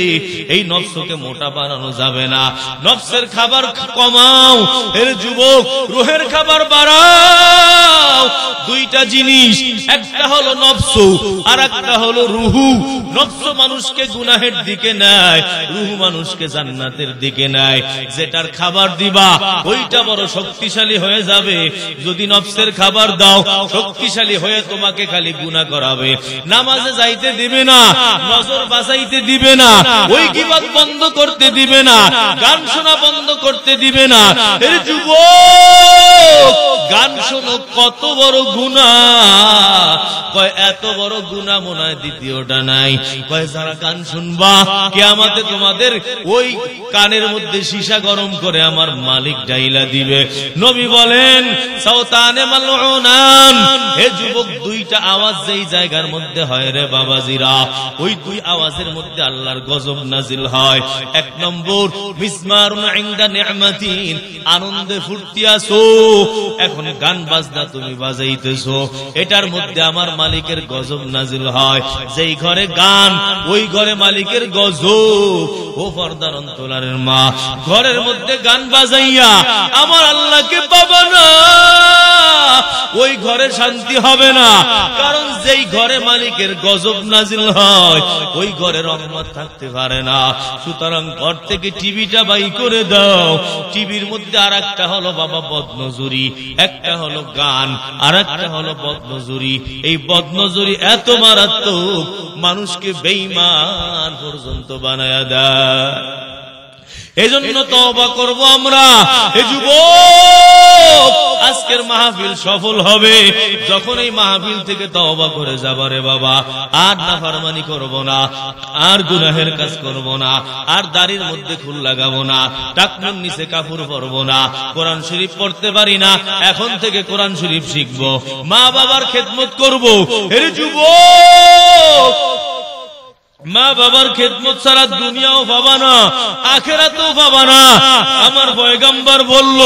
এই নফসকে মোটা বানানো যাবে না। নফসের খাবার কমাও, এর যুবক, রুহের খাবার বাড়াও। দুইটা জিনিস, একটা হলো নফস, আর একটা হলো রুহু। নফস মানুষকে গুনাহের দিকে নেয়, রুহু মানুষকে জান্নাতের দিকে নেয়। যেটার খাবার দিবা, ওইটা বড় শক্তিশালী হয়ে যাবে। যদি নফসের খাবার দাও, শক্তিশালী হয়ে তোমাকে খালি গুনাহ করাবে। নামাজে যাইতে দিবে না, নজর বাঁচাইতে দিবে না, ওই গীবত বন্ধ করতে দিবে না, গান শোনা বন্ধ করতে দিবে না। এর যুবক, গান শোনো, কত বড় গুনাহ। কয় এত বড় গুনাহ মনে হয় দ্বিতীয়টা নাই। কয় যারা গান শুনবা, কিয়ামতে তোমাদের ওই কানের মধ্যে সীসা গরম করে আমার মালিক ডাইলা দিবে। নবী বলেন, সাওতানে মালউনান। হে যুবক, দুইটা আওয়াজ যেই জায়গার মধ্যে হয় রে বাবাজিরা, ওই দুই আওয়াজের মধ্যে আল্লাহর গজব নাজিল হয়। এক নম্বর, মিসমারুন ইনদা নি'মাতিন, আনন্দে ফুর্তি আছো, এখন গান বাজনা তুমি বাজাইতেছো, এটার মধ্যে আমার মালিকের গজব নাজিল হয়। যেই ঘরে গান, ওই ঘরে মালিকের গজব। ও পর্দার অন্তরালের মা, ঘরের মধ্যে গান বাজাইয়া আমার আল্লাহকে পাবা না, ওই ঘরে শান্তি হবে না। কারণ যেই ঘরে মালিকের গজব নাজিল হয়, ওই ঘরে রহমত থাকতে পারে না। সুতরাং ঘর থেকে টিভিটা বাই করে দাও। টিভির মধ্যে আর একটা হলো বাবা বদনজুরি, একটা হলো গান, আর একটা হলো বদনজুরি। এই বদনজুরি এত মারাত্মক, মানুষকে বেঈমান পর্যন্ত বানায়া দেয়। এজন্য তওবা করব আমরা। হে যুবক, আজকের মাহফিল সফল হবে যখন এই মাহফিল থেকে তওবা করে যাবারে বাবা। আর নাফরমানি করব না, আর গুনাহের কাজ করব না, আর দাড়ির মধ্যে ফুল লাগাবো না, টাকনুর নিচে কাপড় পরবো না, কোরআন শরীফ পড়তে পারি না, এখন থেকে কোরআন শরীফ শিখবো, মা বাবার খেদমত করব। হে যুবক, মা বাবার খেদমত ছাড়া দুনিয়াও পাবা না, আখিরাতেও পাবা না। আমার পয়গম্বর বলল,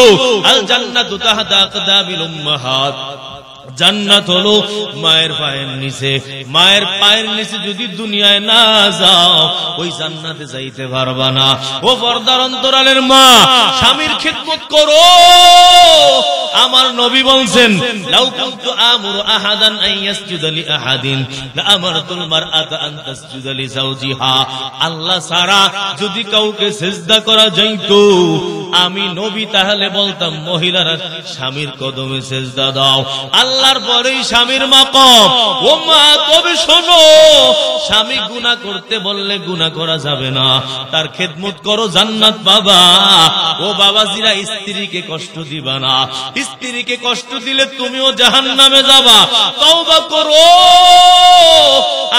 আল জান্নাতু তাহতা আকদামিল উম্মাহাত, জান্নাত হলো মায়ের পায়ের নিচে। মায়ের পায়ের নিচে যদি দুনিয়ায় না যাও, ওই জান্নাতে যাইতে পারবা না। ও পর্দার অন্তরালের মা, স্বামীর খেদমত করো। আমার নবী বলছেন, লাউ কুনতু আমুরু আহাদান আন ইয়াসজুদা লি আহাদিন লা আমারতুল মারআতা আন তাসজুদা লি যাওজিহা। আল্লাহ ছাড়া যদি কাউকে সিজদা করা যাইতো, আমি নবী তাহলে বলতাম মহিলারা স্বামীর কদমে সিজদা দাও। আল্লাহর পরেই স্বামীর মাকাম। ও মা, তবে শোনো, স্বামী গুনাহ করতে বললে গুনাহ করা যাবে না, তার খেদমত করো, জান্নাত পাবা। ও বাবাজিরা, স্ত্রীকে কষ্ট দিবা না, স্ত্রীকে কষ্ট দিলে তুমিও জাহান্নামে যাবা। তওবা করো,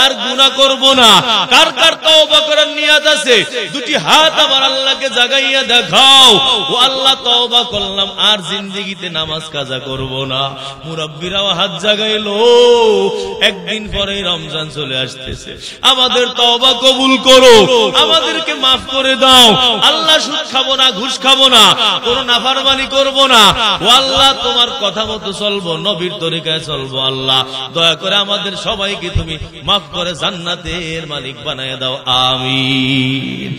আর গুনাহ করব না। কার কার তওবা করার নিয়ত আছে? দুটি হাত আমার আল্লাহকে জাগাইয়া দেখাও। ও আল্লাহ তওবা করলাম, আর জিন্দেগিতে নামাজ কাজা করব না। মুরাব্বিরাও হাত জাগাইলো, একদিন পরে রমজান চলে আসতেছে, আমাদের তওবা কবুল করো, আমাদেরকে মাফ করে দাও। আল্লাহ সুদ খাবো না, ঘুষ খাবো না, কোন নাফরমানি করব না। ও আল্লাহ তোমার কথা মতো চলবো, নবীর তরিকায় চলবো। আল্লাহ দয়া করে আমাদের সবাইকে তুমি মাফ করে জান্নাতের মালিক বানায় দাও, আমিন।